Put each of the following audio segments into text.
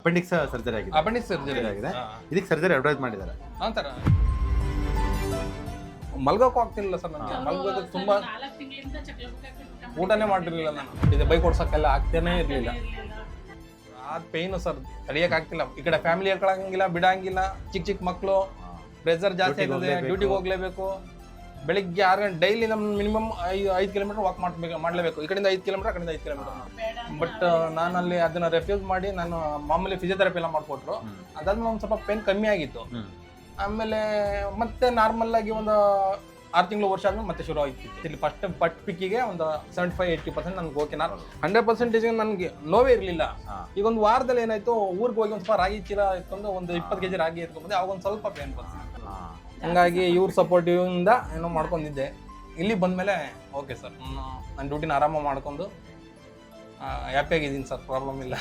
Appendix surgery ಆಗಿದೆ. Appendix surgery ಆಗಿದೆ. ಇದಕ್ಕೆ ಸರ್ಜರಿ ಅಡ್ವೈಸ್ ಮಾಡಿದ್ದಾರೆ. ಹಾಂ ಸರ್. ಮಲ್ಗೋಕ್ಕೂ ಆಗ್ತಿಲ್ಲ ಸರ್ ನನಗೆ. ಮಲ್ಗೋದಕ್ಕೆ ತುಂಬ ಊಟನೇ ಮಾಡಿರಲಿಲ್ಲ ನಾನು. ಇದು ಬೈಕ್ ಓಡ್ಸೋಕ್ಕೆಲ್ಲ ಆಗ್ತಾನೇ ಇರಲಿಲ್ಲ. ಅದು ಪೇಯ್ನು ಸರ್, ತಡೆಯೋಕ್ಕಾಗ್ತಿಲ್ಲ. ಈ ಕಡೆ ಫ್ಯಾಮಿಲಿ ಹೇಳ್ಕೊಳಂಗಿಲ್ಲ, ಬಿಡಂಗಿಲ್ಲ. ಚಿಕ್ಕ ಚಿಕ್ಕ ಮಕ್ಕಳು, ಪ್ರೆಷರ್ ಜಾಸ್ತಿ ಆಗಿದೆ, ಡ್ಯೂಟಿಗೆ ಹೋಗ್ಲೇಬೇಕು. ಬೆಳಿಗ್ಗೆ 6 ಗಂಟೆ ಡೈಲಿ ನಮ್ಮ ಮಿನಿಮಮ್ 5 ಕಿಲೋಮೀಟರ್ ವಾಕ್ ಮಾಡಲೇಬೇಕು. ಈ ಕಡೆಯಿಂದ 5 ಕಿಲೋಮೀಟರ್, ಆ ಕಡೆಯಿಂದ 5 ಕಿಲೋಮೀಟರ್. ಬಟ್ ನಾನಲ್ಲಿ ಅದನ್ನ ರೆಫ್ಯೂಸ್ ಮಾಡಿ ನಾನು ಮಾಮೂಲಿ ಫಿಸಿಯೋಥೆರಪಿ ಎಲ್ಲ ಮಾಡಿಕೊಟ್ರು. ಅದಾದ್ಮೇಲೆ ಒಂದು ಸ್ವಲ್ಪ ಪೇನ್ ಕಮ್ಮಿ ಆಗಿತ್ತು. ಆಮೇಲೆ ಮತ್ತೆ ನಾರ್ಮಲ್ ಆಗಿ ಒಂದು 6 ತಿಂಗಳು ವರ್ಷ ಆದ್ಮೇಲೆ ಮತ್ತೆ ಶುರು ಆಯ್ತು. ಇಲ್ಲಿ ಫಸ್ಟ್ ಪಿಕ್ಕಿಗೆ ಒಂದು 75-80% ನನಗೆ ಓಕೆ. 100% ನನಗೆ ನೋವೇ ಇರಲಿಲ್ಲ. ಈಗ ಒಂದು ವಾರದಲ್ಲಿ ಏನಾಯ್ತು, ಊರಿಗೆ ಹೋಗಿ ಒಂದು ಸ್ವಲ್ಪ ರಾಗಿ ಚೀಲ ಎತ್ಕೊಂಡು ಒಂದು 20 kg ರಾಗಿ ಎತ್ಕೊಂಡ್ಬಂದೆ. ಅವಾಗ ಒಂದು ಸ್ವಲ್ಪ ಪೇನ್ ಬಂತು. ಹಂಗಾಗಿ ಇವ್ರ ಸಪೋರ್ಟಿವ್ ಇಂದ ಏನೋ ಮಾಡ್ಕೊಂಡಿದ್ದೆ. ಇಲ್ಲಿ ಬಂದಮೇಲೆ ಓಕೆ ಸರ್, ನನ್ನ ಡ್ಯೂಟಿನ ಆರಾಮ ಮಾಡ್ಕೊಂಡು ಹ್ಯಾಪಿಯಾಗಿದ್ದೀನಿ ಸರ್, ಪ್ರಾಬ್ಲಮ್ ಇಲ್ಲ.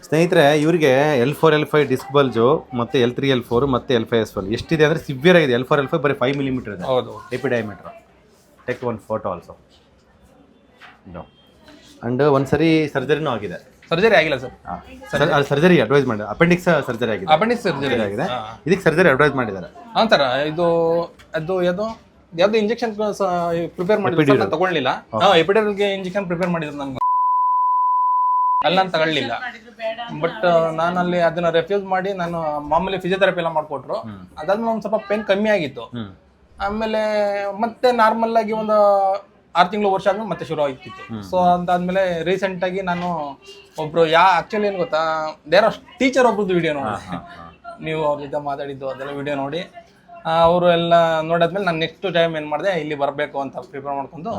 ಸ್ನೇಹಿತರೆ, ಇವರಿಗೆ L4 L5 ಡಿಸ್ಕ್ ಬಲ್ಜು ಮತ್ತು L3 L4 ಮತ್ತು L5 S1 ಎಷ್ಟಿದೆ ಅಂದರೆ ಸಿವಿಯರ್ ಆಗಿದೆ. L4 L5 ಬರೀ 5 mm ಇದೆ. ಹೌದು, AP diameter. Take one photo also. And ಒಂದ್ಸರಿ ಸರ್ಜರಿನೂ ಆಗಿದೆ. ಸರ್ಜರಿ ಆಗಿಲ್ಲ ಸರ್. ಸರ್ಜರಿ ಅಡ್ವೈಸ್ ಮಾಡಿ. ಅಪೆಂಡಿಕ್ಸ್ ಸರ್ಜರಿ ಆಗಿದೆ. ಅಪೆಂಡಿಕ್ಸ್ ಸರ್ಜರಿ ಆಗಿದೆ. ಇದಕ್ಕೆ ಸರ್ಜರಿ ಅಡ್ವೈಸ್ ಮಾಡಿದ್ದಾರೆ. ಹಾಂ ಸರ್. ಅದು ಯಾವ್ದು ಇಂಜೆಕ್ಷನ್ ಪ್ರಿಪೇರ್ ಮಾಡಿದ್ರು ತಗೊಳ್ಳಿಲ್ಲ. ಎಪಿಡರ್ಗೆ ಇಂಜೆಕ್ಷನ್ ಪ್ರಿಪೇರ್ ಮಾಡಿದ್ರು ನನಗೆ, ಅಲ್ಲ ನಾನು ತಗೊಳ್ಳಿಲ್ಲ. ಬಟ್ ನಾನಲ್ಲಿ ಅದನ್ನ ರೆಫ್ಯೂಸ್ ಮಾಡಿ ನಾನು ಮಾಮೂಲಿ ಫಿಸಿಯೋಥೆರಪಿ ಎಲ್ಲ ಮಾಡಿಕೊಟ್ರು. ಅದಾದ್ಮೇಲೆ ಒಂದು ಸ್ವಲ್ಪ ಪೇನ್ ಕಮ್ಮಿ ಆಗಿತ್ತು. ಆಮೇಲೆ ಮತ್ತೆ ನಾರ್ಮಲ್ ಆಗಿ ಒಂದು 6 ತಿಂಗಳು ವರ್ಷ ಆದ್ಮೇಲೆ ಮತ್ತೆ ಶುರು ಆಯ್ತಿತ್ತು. ಸೊ ಅದಾದ್ಮೇಲೆ ರೀಸೆಂಟ್ ಆಗಿ ನಾನು ಒಬ್ರು ಆಕ್ಚುಲಿ ಏನು ಗೊತ್ತಾ, ದೇರ್ ಟೀಚರ್ ಒಬ್ರದ್ದು ವಿಡಿಯೋ ನೋಡಿ, ನೀವು ಅವ್ರ ಜೊತೆ ಮಾತಾಡಿದ್ದು ಅದೆಲ್ಲ ವಿಡಿಯೋ ನೋಡಿ ಅವರು ಎಲ್ಲ ನೋಡಾದ್ಮೇಲೆ ನಾನು ನೆಕ್ಸ್ಟ್ ಟೈಮ್ ಏನು ಮಾಡಿದೆ, ಇಲ್ಲಿ ಬರಬೇಕು ಅಂತ ಪ್ರಿಪೇರ್ ಮಾಡ್ಕೊಂಡು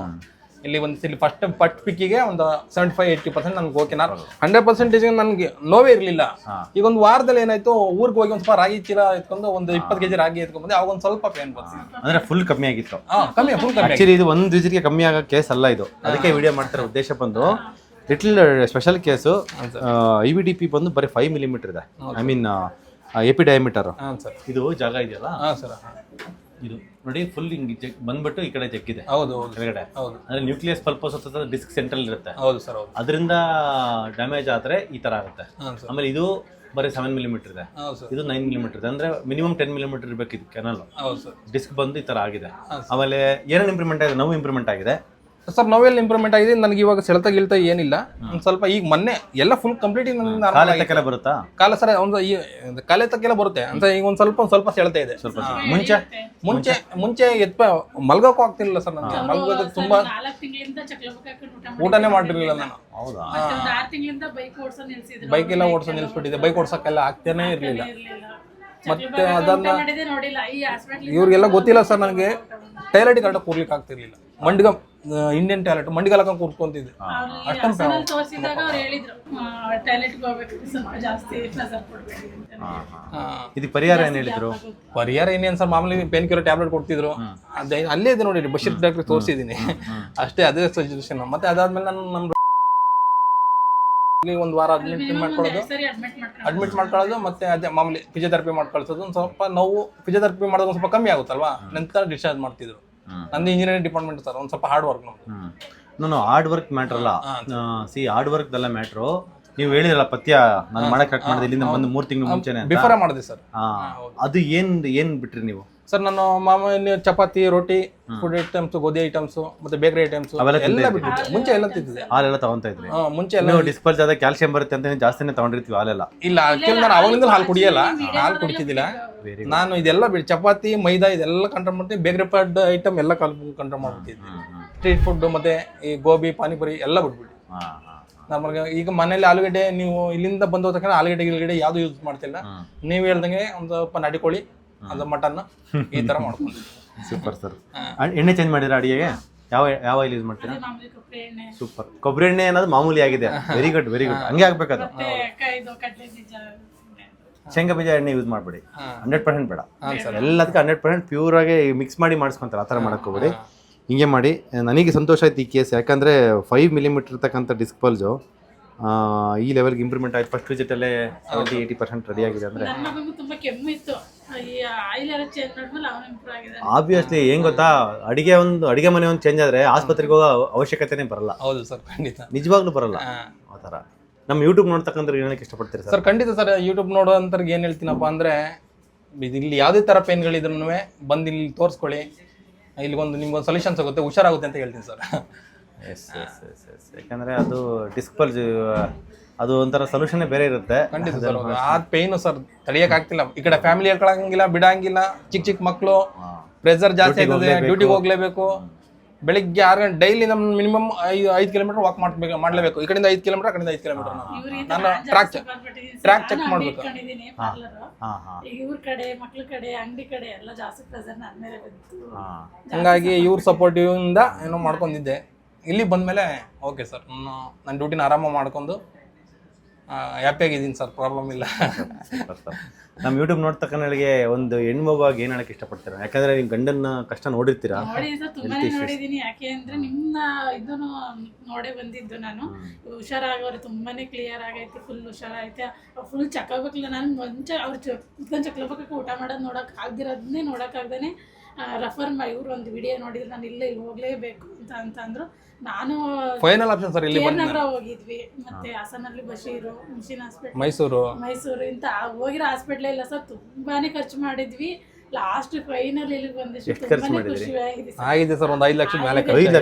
ಇಲ್ಲಿ ಇಲ್ಲಿ ಫಸ್ಟ್ ಪಿಕ್ಕಿಗೆ ಒಂದು 75-80% ನನಗೆ ಓಕೆ. 100% ನನಗೆ ನೋವೇ ಇರಲಿಲ್ಲ. ಈಗ ಒಂದು ವಾರದಲ್ಲಿ ಏನಾಯ್ತು, ಊರಿಗೆ ಹೋಗಿ ಒಂದು ಸ್ವಲ್ಪ ರಾಗಿ ಚೀಲ ಎತ್ಕೊಂಡು ಒಂದು 20 kg ರಾಗಿ ಎತ್ಕೊಂಡ್ಬಂದೆ. ಅವಾಗ ಒಂದು ಸ್ವಲ್ಪ ಪೇನ್ ಬಂತು. ಅಂದ್ರೆ ಫುಲ್ ಕಮ್ಮಿ ಆಗಿತ್ತು. ಫುಲ್ ಕಮ್ಮಿ. ಆಕ್ಚುಲಿ ಇದು ಒಂದು ವಿಸಿಟ್ಗೆ ಕಮ್ಮಿ ಆಗೋ ಕೇಸ್ ಅಲ್ಲ ಇದು. ಅದಕ್ಕೆ ವಿಡಿಯೋ ಮಾಡ್ತಾರೆ. ಉದ್ದೇಶ ಬಂದು ಲಿಟಲ್ ಸ್ಪೆಷಲ್ ಕೇಸು. IVDP ಬಂದು ಬರೀ 5 mm ಇದೆ. I mean AP diameter. ಇದು ಜಾಗ ಇದೆಯಲ್ಲ ಇದು ನೋಡಿ, ಫುಲ್ ಹಿಂಗೆ ಬಂದ್ಬಿಟ್ಟು ಈ ಕಡೆ ಜಗ್ಗಿದೆ. ಹೌದು, ಕೆಳಗಡೆ. ಹೌದು. ಅಂದ್ರೆ ನ್ಯೂಕ್ಲಿಯಸ್ ಪಲ್ಪಸ್ ಡಿಸ್ಕ್ ಸೆಂಟ್ರಲ್ ಇರುತ್ತೆ. ಹೌದು ಸರ್. ಅದರಿಂದ ಡ್ಯಾಮೇಜ್ ಆದ್ರೆ ಈ ತರ ಆಗುತ್ತೆ. ಆಮೇಲೆ ಇದು ಬರೀ 7 mm ಇದೆ. ಇದು 9 mm ಇದೆ. ಅಂದ್ರೆ ಮಿನಿಮಮ್ 10 mm ಇರ್ಬೇಕು ಇದು ಕೆನಲ್. ಡಿಸ್ಕ್ ಬಂದು ಈ ತರ ಆಗಿದೆ. ಆಮೇಲೆ ಏನೇನು ಇಂಪ್ರೂವ್ಮೆಂಟ್ ಆಗಿದೆ? ನೋವು ಇಂಪ್ರೂವ್ಮೆಂಟ್ ಆಗಿದೆ ಸರ್. ನೋವೆಲ್ಲ ಇಂಪ್ರೂವ್ಮೆಂಟ್ ಆಗಿದೆ ನನಗೆ. ಇವಾಗ ಸೆಳೆತ ಗಿಳ್ತಾ ಏನಿಲ್ಲ. ಒಂದು ಸ್ವಲ್ಪ ಈಗ ಮೊನ್ನೆ ಎಲ್ಲ ಫುಲ್ ಕಂಪ್ಲೀಟ್ ಕಾಲ ಬರುತ್ತಾ? ಕಾಲ ಸರ್ ಒಂದು ಈ ಕಾಲೆ ತಕ್ಕೆಲ್ಲ ಬರುತ್ತೆ ಅಂತ. ಈಗ ಒಂದು ಸ್ವಲ್ಪ ಸೆಳೆತ ಇದೆ. ಸ್ವಲ್ಪ ಮುಂಚೆ ಮಲ್ಗೋಕ್ಕೂ ಆಗ್ತಿರ್ಲಿಲ್ಲ ಸರ್ ನನಗೆ. ಮಲ್ಗೋದಕ್ಕೆ ತುಂಬಾ ಊಟನೇ ಮಾಡಿರ್ಲಿಲ್ಲ ನಾನು. ಹೌದಾ? ಬೈಕ್ ಎಲ್ಲ ಓಡಿಸೋ ನಿಲ್ಸ್ಬಿಟ್ಟಿದೆ. ಬೈಕ್ ಓಡ್ಸೋಕ್ಕೆಲ್ಲ ಆಗ್ತಾನೆ ಇರಲಿಲ್ಲ. ಮತ್ತೆ ಅದನ್ನ ಇವ್ರಿಗೆಲ್ಲ ಗೊತ್ತಿಲ್ಲ ಸರ್, ನನಗೆ ಟಾಯ್ಲೆಟ್ ಕರೆಕ್ಟಾಗಿ ಕೂರ್ಲಿಕ್ಕೆ ಆಗ್ತಿರ್ಲಿಲ್ಲ. ಇಂಡಿಯನ್ ಟಾಯ್ಲೆಟ್ ಮಂಡಿಗಾಲಕ ಕೂರ್ಕೊಂತಿದ್ದೆ. ಇದಕ್ಕೆ ಪರಿಹಾರ ಏನು ಹೇಳಿದ್ರು? ಪರಿಹಾರ ಏನೇನು ಸರ್, ಮಾಮೂಲಿ ಪೇನ್ ಕಿಲ್ಲರ್ ಟ್ಯಾಬ್ಲೆಟ್ ಕೊಡ್ತಿದ್ರು. ಅದೇ ಅಲ್ಲೇ ಇದೆ ನೋಡಿ, ಬಶೀರ್ ಡಾಕ್ಟರ್ ತೋರಿಸಿದ್ದೀನಿ ಅಷ್ಟೇ. ಅದೇ ಸಜೆಷನ್. ಮತ್ತೆ ಅದಾದ್ಮೇಲೆ ನಾನು ನಮ್ಮ ಒಂದು ವಾರ ಅಡ್ಮಿಟ್ ಮಾಡ್ಕೊಳ್ಳೋದು. ಮತ್ತೆ ಅದೇ ಮಾಮೂಲಿ ಫಿಸಿಯೋಥೆರಪಿ ಮಾಡ್ಕೊಳ್ಸೋದು. ಒಂದು ಸ್ವಲ್ಪ ನೋವು ಫಿಸಿಯೋಥೆರಪಿ ಮಾಡೋದು ಒಂದು ಸ್ವಲ್ಪ ಕಮ್ಮಿ ಆಗುತ್ತಲ್ವಾ, ನಂತರ ಡಿಸ್ಚಾರ್ಜ್ ಮಾಡ್ತಿದ್ರು. ನಂದು ಇಂಜಿನಿಯರಿಂಗ್ ಡಿಪಾರ್ಟ್ಮೆಂಟ್ ಸರ್. ಒಂದು ಸ್ವಲ್ಪ ಹಾರ್ಡ್ ವರ್ಕ್ ನಾನು ಹಾರ್ಡ್ ವರ್ಕ್ ಮ್ಯಾಟ್ರ್ ಅಲ್ಲ. ಹಾರ್ಡ್ ವರ್ಕ್ ದಲ್ಲ ಮ್ಯಾಟ್ರು. ನೀವು ಹೇಳಿರಲ್ಲ ಪಥ್ಯ ನಾನು ಮಾಡಕ್ ಕಟ್ ಮಾಡಿದೆ ಇಲ್ಲಿಂದ ಬಂದು 3 ತಿಂಗಳು ಮುಂಚೆನೆ ಬಿಫೋರ್ ಮಾಡಿದೆ ಸರ್. ಅದು ಏನ್ ಬಿಟ್ರಿ ನೀವು? ಸರ್ ನಾನು ಮಾಮೂಲಿ ಚಪಾತಿ, ರೋಟಿ, ಫುಡ್ ಐಟಮ್ಸ್, ಗೋಧಿ ಐಟಮ್ಸ್, ಮತ್ತೆ ಬೇಕರಿ ಐಟಮ್ಸ್ ಎಲ್ಲ ಬಿಟ್ಬಿಟ್ಟೆ. ಮುಂಚೆ ಎಲ್ಲ ತಿಂತಿದ್ದೆ. ಹಾಲೆಲ್ಲ ತಗೊಂತ ಇದ್ರಿ? ಮುಂಚೆ ಎಲ್ಲ ಡಿಸ್ಪಲ್ಸ್ ಆದ ಕ್ಯಾಲ್ಸಿಯಂ ಬರುತ್ತೆ ಅಂತ ಜಾಸ್ತಿನೇ ತಗೊಂಡಿರ್ತೀವಿ ಹಾಲೆಲ್ಲ. ಇಲ್ಲ, ನಾನು ಅವಾಗಿಂದ ಹಾಲು ಕುಡಿಯಲ್ಲ, ಹಾಲು ಕುಡಿತಿದ್ದಿಲ್ಲ ನಾನು. ಇದೆಲ್ಲ ಬಿಟ್ಟು ಚಪಾತಿ, ಮೈದಾ ಇದೆಲ್ಲ ಕಂಟ್ರೋಲ್ ಮಾಡ್ತೀನಿ. ಬೇಕರಿ ಫುಡ್ ಐಟಮ್ ಎಲ್ಲ ಕಂಟ್ರೋಲ್ ಮಾಡ್ಬಿಟ್ಟಿದ್ದೆ. ಸ್ಟ್ರೀಟ್ ಫುಡ್ ಮತ್ತೆ ಈ ಗೋಬಿ, ಪಾನಿಪುರಿ ಎಲ್ಲ ಬಿಟ್ಬಿಟ್ಟು ನಮಗೆ. ಈಗ ಮನೇಲಿ ಆಲೂಗಡ್ಡೆ, ನೀವು ಇಲ್ಲಿಂದ ಬಂದ ತಕ್ಷಣ ಆಲೂಗಡ್ಡೆ ಯಾವ್ದು ಯೂಸ್ ಮಾಡ್ತಿಲ್ಲ. ನೀವು ಹೇಳ್ದಂಗೆ ಒಂದು ಸ್ವಲ್ಪ ನಡಿಕೊಳ್ಳಿ, ಅದು ಮಟನ್ ಈ ತರ ಮಾಡ್ಕೊಂಡು. Super sir. ಎಣ್ಣೆ ಚೇಂಜ್ ಮಾಡಿದ್ರೆ ಅಡಿಗೆಗೆ ಯಾವ ಆಯಿಲ್ ಯೂಸ್ ಮಾಡ್ತೀರಾ? ಸೂಪರ್. ಕೊಬ್ಬರಿ ಎಣ್ಣೆ ಅನ್ನೋದು ಮಾಮೂಲಿ ಆಗಿದೆ. Very good. ಹಂಗೆ ಆಗ್ಬೇಕದು. ಶೇಂಗಾ ಬೀಜ ಎಣ್ಣೆ ಯೂಸ್ ಮಾಡ್ಬೇಡಿ. 100% ಬೇಡ. ಎಲ್ಲದಕ್ಕೂ 100% ಪ್ಯೂರ್ ಆಗಿ ಮಿಕ್ಸ್ ಮಾಡಿ ಮಾಡಿಸ್ಕೊಂತಾರೆ. ಆ ಥರ ಮಾಡ್ಕೋಬೇಡಿ. ಹಿಂಗೆ ಮಾಡಿ. ನನಗೆ ಸಂತೋಷ ಆಯ್ತು ಈ ಕೇಸ್. ಯಾಕಂದರೆ 5 mm ಇರ್ತಕ್ಕಂಥ ಡಿಸ್ಕ್ ಬಲ್ಜು ಈ ಲೆವೆಲ್ಗೆ ಇಂಪ್ರೂವ್ಮೆಂಟ್ ಆಯ್ತು. ಫಸ್ಟ್ ವಿಸಿಟಲ್ಲೇ 70-80% ರೆಡಿ ಆಗಿದೆ ಅಂದರೆ ನನ್ನ ಮಗನಿಗೂ ತುಂಬಾ ಕೆಮ್ಮು ಇತ್ತು. ಈ ಆಯಿಲ್ ಎಲ್ಲ ಚೇಂಜ್ ಮಾಡಿದ್ಮೇಲೆ ಅವನು ಇಂಪ್ರೂವ್ ಆಗಿದ್ದಾನೆ. ಆಬ್ವಿಯಸ್ಲಿ ಏನ್ ಗೊತ್ತಾ, ಅಡಿಗೆ ಮನೆ ಒಂದು ಚೇಂಜ್ ಆದ್ರೆ ಆಸ್ಪತ್ರೆಗೆ ಹೋಗೋ ಅವಶ್ಯಕತೆನೇ ಬರಲ್ಲ. ಹೌದು ಸರ್, ಖಂಡಿತ ನಿಜವಾಗ್ಲೂ ಬರಲ್ಲ ಆ ಥರ. ನಮ್ಮ ಯೂಟ್ಯೂಬ್ ನೋಡ್ತಕ್ಕಂಥ ಏನಕ್ಕೆ ಇಷ್ಟಪಡ್ತೀರಿ ಸರ್? ಸರ್ ಖಂಡಿತ ಸರ್, ಯೂಟ್ಯೂಬ್ ನೋಡೋಂಥವ್ರಿಗೆ ಏನು ಹೇಳ್ತೀನಪ್ಪ ಅಂದರೆ, ಇಲ್ಲಿ ಯಾವುದೇ ಥರ ಪೇನ್ಗಳಿದ್ರೂ ಬಂದು ಇಲ್ಲಿ ತೋರಿಸ್ಕೊಳ್ಳಿ, ಇಲ್ಲಿಗೊಂದು ನಿಮ್ಗೊಂದು ಸೊಲ್ಯೂಷನ್ ಸಿಗುತ್ತೆ, ಹುಷಾರಾಗುತ್ತೆ ಅಂತ ಹೇಳ್ತೀನಿ sir. Yes yes yes yes ಯಾಕಂದರೆ ಅದು ಡಿಸ್ಪಲ್ ಅದು ಒಂಥರ ಸೊಲ್ಯೂಷನ್ನೇ ಬೇರೆ ಇರುತ್ತೆ. ಖಂಡಿತ ಸರ್, ಆ ಪೇಯ್ನು ಸರ್ ತಡೆಯೋಕ್ಕಾಗ್ತಿಲ್ಲ. ಈ ಕಡೆ ಫ್ಯಾಮಿಲಿ ಹೇಳ್ಕೊಳಂಗಿಲ್ಲ, ಬಿಡಂಗಿಲ್ಲ, ಚಿಕ್ಕ ಮಕ್ಕಳು, ಪ್ರೆಷರ್ ಜಾಸ್ತಿ ಆಗ್ತದೆ, ಡ್ಯೂಟಿಗೆ ಹೋಗ್ಲೇಬೇಕು. ಬೆಳಿಗ್ಗೆ 6 ಗಂಟೆ ಡೈಲಿ ನಮ್ಮ ಮಿನಿಮಮ್ 5 ಕಿಲೋಮೀಟರ್ ವಾಕ್ ಮಾಡಲೇಬೇಕು. ಈ ಕಡೆಯಿಂದ 5 ಕಿಲೋಮೀಟರ್, ಆ ಕಡೆಯಿಂದ 5 ಕಿಲೋಮೀಟರ್. ನಾನು ಟ್ರ್ಯಾಕ್ ಚೆಕ್ ಮಾಡಬೇಕು. ಈಗ ಇವ್ರ ಕಡೆ ಮಕ್ಳ ಕಡೆ ಅಂಗಡಿ ಕಡೆ ಎಲ್ಲ ಜಾಸ್ತಿ ಪ್ರೆಸರ್ ನನ್ನ ಮೇಲೆ ಬಂತು. ಹಂಗಾಗಿ ಇವ್ರ ಸಪೋರ್ಟಿವ್ ಇಂದ ಏನೋ ಮಾಡ್ಕೊಂಡಿದ್ದೆ. ಇಲ್ಲಿ ಬಂದ್ಮೇಲೆ ಓಕೆ ಸರ್, ನನ್ನ ಡ್ಯೂಟಿನ ಆರಾಮ ಮಾಡ್ಕೊಂಡು ಹ್ಯಾಪಿಯಾಗಿದ್ದೀನಿ ಸರ್, ಪ್ರಾಬ್ಲಮ್ ಇಲ್ಲ. ನಮ್ಮ ಯೂಟ್ಯೂಬ್ ನೋಡ್ತಕ್ಕಂಥಗಳಿಗೆ ಒಂದು ಹೆಣ್ಮಗುವಾಗಿ ಏನು ಹೇಳಕ್ಕೆ ಇಷ್ಟಪಡ್ತೀರಾ? ಯಾಕಂದ್ರೆ ನೀವು ಗಂಡನ ಕಷ್ಟ ನೋಡಿರ್ತೀರಾ. ನೋಡಿ ಸರ್, ತುಂಬಾನೇ ನೋಡಿದೀನಿ. ಯಾಕೆ ಅಂದ್ರೆ ನಿಮ್ಮ ಇದನ್ನು ನೋಡೇ ಬಂದಿದ್ದು ನಾನು. ಹುಷಾರಾಗವ್ರೆ, ತುಂಬಾನೇ ಕ್ಲಿಯರ್ ಆಗೈತಿ, ಫುಲ್ ಹುಷಾರಾಯ್ತೆ, ಫುಲ್ ಚಕ್ಕಾಗ್ಬೇಕಿಲ್ಲ. ನಾನು ಮುಂಚೆ ಅವ್ರು ಕುತ್ಕೊಂಡು ಚಕ್ಲಬೇಕಕ್ಕೆ ಊಟ ಮಾಡೋದು ನೋಡಕ್ ಆಗ್ದಿರೋದನ್ನೇ ನೋಡೋಕ್ಕಾಗ್ದೇ ರೆಫರ್ ಮಾಡಿ ಇವ್ರು ಒಂದು ವಿಡಿಯೋ ನೋಡಿದ್ರೆ ನಾನು ಇಲ್ಲಿ ಹೋಗ್ಲೇಬೇಕು ಅಂತ ಅಂದ್ರು. ನಾನು ಫೈನಲ್ ಆಪ್ಷನ್ ಸರ್, ಇಲ್ಲಿ ನಗರ ಹೋಗಿದ್ವಿ, ಮತ್ತೆ ಹಾಸನಲ್ಲಿ ಬಶೀರು, ಮಿಷನ್ ಹಾಸ್ಪಿಟಲ್, ಮೈಸೂರು ಇಂತ ಹೋಗಿರೋ ಹಾಸ್ಪಿಟ್ಲೇ ಇಲ್ಲ ಸರ್. ತುಂಬಾನೇ ಖರ್ಚು ಮಾಡಿದ್ವಿ. ಲಾಸ್ಟ್ ಫೈನಲ್ ಇಲ್ಲಿಗೆ ಬಂದಷ್ಟು ತುಂಬಾನೇ ಖುಷಿ ಆಗಿದೆ ಸರ್. ಒಂದು 5 ಲಕ್ಷ ಮೇಲೆ ಆಗಿದೆ,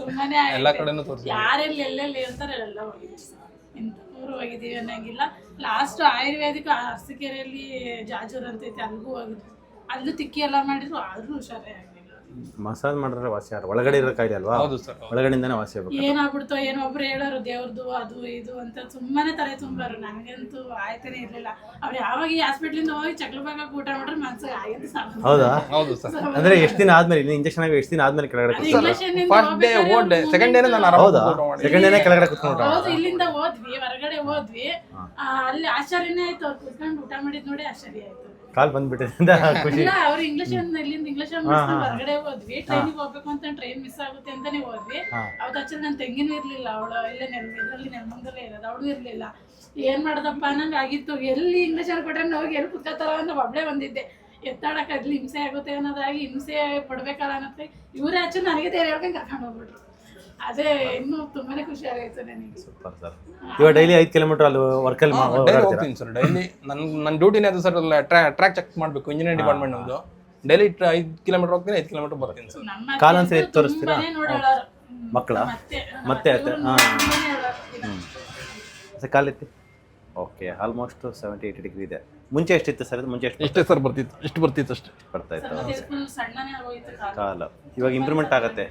ತುಂಬಾನೇ ಎಲ್ಲ ಕಡೆನೂ ತೋರಿಸಿ. ಯಾರೆಲ್ಲಿ ಎಲ್ಲೆಲ್ಲಿ ಅಂತಾರೆ ಎಲ್ಲ ಹೋಗಿದ್ವಿ ಸರ್. ಇಂಥವ್ರು ಹೋಗಿದ್ದೀವಿ ಅನ್ನಂಗಿಲ್ಲ. ಲಾಸ್ಟ್ ಆಯುರ್ವೇದಿಕ್ ಅರಸೀಕೆರೆಯಲ್ಲಿ ಜಾಜೂರ್ ಅಂತ ಐತೆ, ಅಲ್ಲಿಗೂ ಹೋಗಿದ್ವಿ. ಅಲ್ಲೂ ತಿಕ್ಕಿ ಎಲ್ಲ ಮಾಡಿದ್ರು, ಆದ್ರೂ ಹುಷಾರೇ ಆಗಿಲ್ಲ. ಮಸಾಜ್ ಮಾಡಿದ್ರೆ ವಾಸಿ ಆದ್ರೆ ಒಳಗಡೆ ಇರೋ ಕಾಯಿಲೆ ಅಲ್ವಾ? ಹೌದು ಸರ್, ಒಳಗಡೆಯಿಂದಾನೆ ವಾಸಿ ಆಗ್ಬೇಕು. ಏನಾಗ್ಬಿಡ್ತೋ ಏನೋ ಒಬ್ರು ಹೇಳೋರು ದೇವ್ರದ್ದು ಅದು ಇದು ಅಂತ ಸುಮ್ಮನೆ ತಲೆ ತುಂಬಾರು. ನನಗಂತೂ ಆಯ್ತಾನೆ ಇರ್ಲಿಲ್ಲ. ಅವ್ರು ಯಾವಾಗ ಈ ಹಾಸ್ಪಿಟ್ಲಿಂದ ಹೋಗಿ ಚಕ್ಲಬಾಗ ಊಟ ಮಾಡ್ರೆ ಮನ್ಸಿಗೆ ಆಗಿದ್ದು ಸಾಕು. ಹೌದಾ? ಹೌದು ಸರ್. ಅಂದ್ರೆ ಎಷ್ಟು ದಿನ ಆದ್ಮೇಲೆ ಇಂಜೆಕ್ಷನ್ ಆಗಿ ಎಷ್ಟು ದಿನ ಆದ್ಮೇಲೆ ಕೆಳಗಡೆ ಫಸ್ಟ್ ಡೇ ಓಡ್ ಸೆಕೆಂಡ್ ಡೇನೇ ನಾನು ಆರಾಮ. ಹೌದಾ? ಸೆಕೆಂಡ್ ಡೇನೇ ಕೆಳಗಡೆ ಕೂತ್ಕೊಂಡ್ರು? ಹೌದು, ಇಲ್ಲಿಂದ ಹೋದ್ವಿ, ಹೊರಗಡೆ ಹೋದ್ವಿ. ಅಲ್ಲಿ ಆಶ್ಚರ್ಯನೇ ಆಯ್ತು. ಅವ್ರು ಕೂತ್ಕೊಂಡು ಊಟ ಮಾಡಿದ್ ನೋಡಿ ಆಶ್ಚರ್ಯ ಆಯ್ತು. ಕಾಲ್ ಬಂದ್ಬಿಟ್ಟಿದೆ ಖುಷಿ. ಇಲ್ಲ, ಅವ್ರು ಇಲ್ಲಿಂದ ಇಂಗ್ಲಿಷ್ ಹೊರಗಡೆ ಹೋದ್ವಿ. ಟ್ರೈನಿಗೆ ಹೋಗ್ಬೇಕು ಅಂತ, ಟ್ರೈನ್ ಮಿಸ್ ಆಗುತ್ತೆ ಅಂತಾನೆ ಹೋದ್ವಿ. ಅವತ್ತು ಆಕ್ಚುಲಿ ನನ್ನ ತಂಗಿನೂ ಇರ್ಲಿಲ್ಲ, ಅವಳು ಇಲ್ಲೇ ಇದರಲ್ಲಿ ನೆಲಮಂಗಲೇ ಇರೋದು, ಅವಳು ಇರ್ಲಿಲ್ಲ. ಏನ್ ಮಾಡೋದಪ್ಪ ಅನ್ನಂಗೆ ಆಗಿತ್ತು. ಎಲ್ಲಿ ಇಂಗ್ಲಿಷ್ ಅಲ್ಲಿ ಕೊಟ್ರೆ ಹೋಗಿ ಎಲ್ಲಿ ಕುತ್ಕೋತಾರ ಅಂತ ಒಬ್ಳೆ ಬಂದಿದ್ದೆ. ಎತ್ತಾಡಕ್ ಅದ್ಲಿ ಹಿಂಸೆ ಆಗುತ್ತೆ ಅನ್ನೋದಾಗಿ ಹಿಂಸೆ ಪಡ್ಬೇಕಲ್ಲ ಅನ್ನತ್ತೆ. ಇವ್ರೇ ಆಕ್ಚುಲಿ ನನಗೆ ಧೈರ್ಯ ಹೇಳ್ಕೊಂಡು ಕರ್ಕೊಂಡು ಹೋಗ್ಬಿಟ್ರು. ಅದೇ ಇನ್ನೂ ತುಂಬಾನೇ ಖುಷಿ ಆಗಾಯ್ತು ನನಗೆ. Super sir. ಇವಾಗ ಡೈಲಿ 5 ಕಿಲೋಮೀಟರ್ ಅಲ್ಲಿ ವರ್ಕಲ್ಲಿ ಹೋಗ್ತೀನಿ ಸರ್. ಡೈಲಿ ನನ್ನ ಡ್ಯೂಟಿನೇ ಅದು ಸರ್. ಟ್ರ್ಯಾಕ್ ಚೆಕ್ ಮಾಡಬೇಕು, ಇಂಜಿನಿಯರಿಂಗ್ ಡಿಪಾರ್ಟ್ಮೆಂಟ್ ನಮ್ಮದು. ಡೈಲಿ 5 ಕಿಲೋಮೀಟರ್ ಹೋಗ್ತೀನಿ, 5 ಕಿಲೋಮೀಟರ್ ಬರ್ತೀನಿ ಸರ್. ಕಾಲನ್ಸಿ ತೋರಿಸ್ತೀರಾ ಮಕ್ಕಳ? ಮತ್ತೆ ಕಾಲೆತ್ತಿ. ಓಕೆ, ಆಲ್ಮೋಸ್ಟ್ 70-80 ಡಿಗ್ರಿ ಇದೆ. ಮುಂಚೆ ಎಷ್ಟಿತ್ತು ಸರ್? ಮುಂಚೆ ಇಷ್ಟೇ ಸರ್ ಬರ್ತಿತ್ತು, ಇಷ್ಟು ಬರ್ತಿತ್ತು ಅಷ್ಟೇ. ಬರ್ತಾ ಇತ್ತು ಕಾಲು. ಇವಾಗ ಇಂಪ್ರೂವ್ಮೆಂಟ್ ಆಗುತ್ತೆ.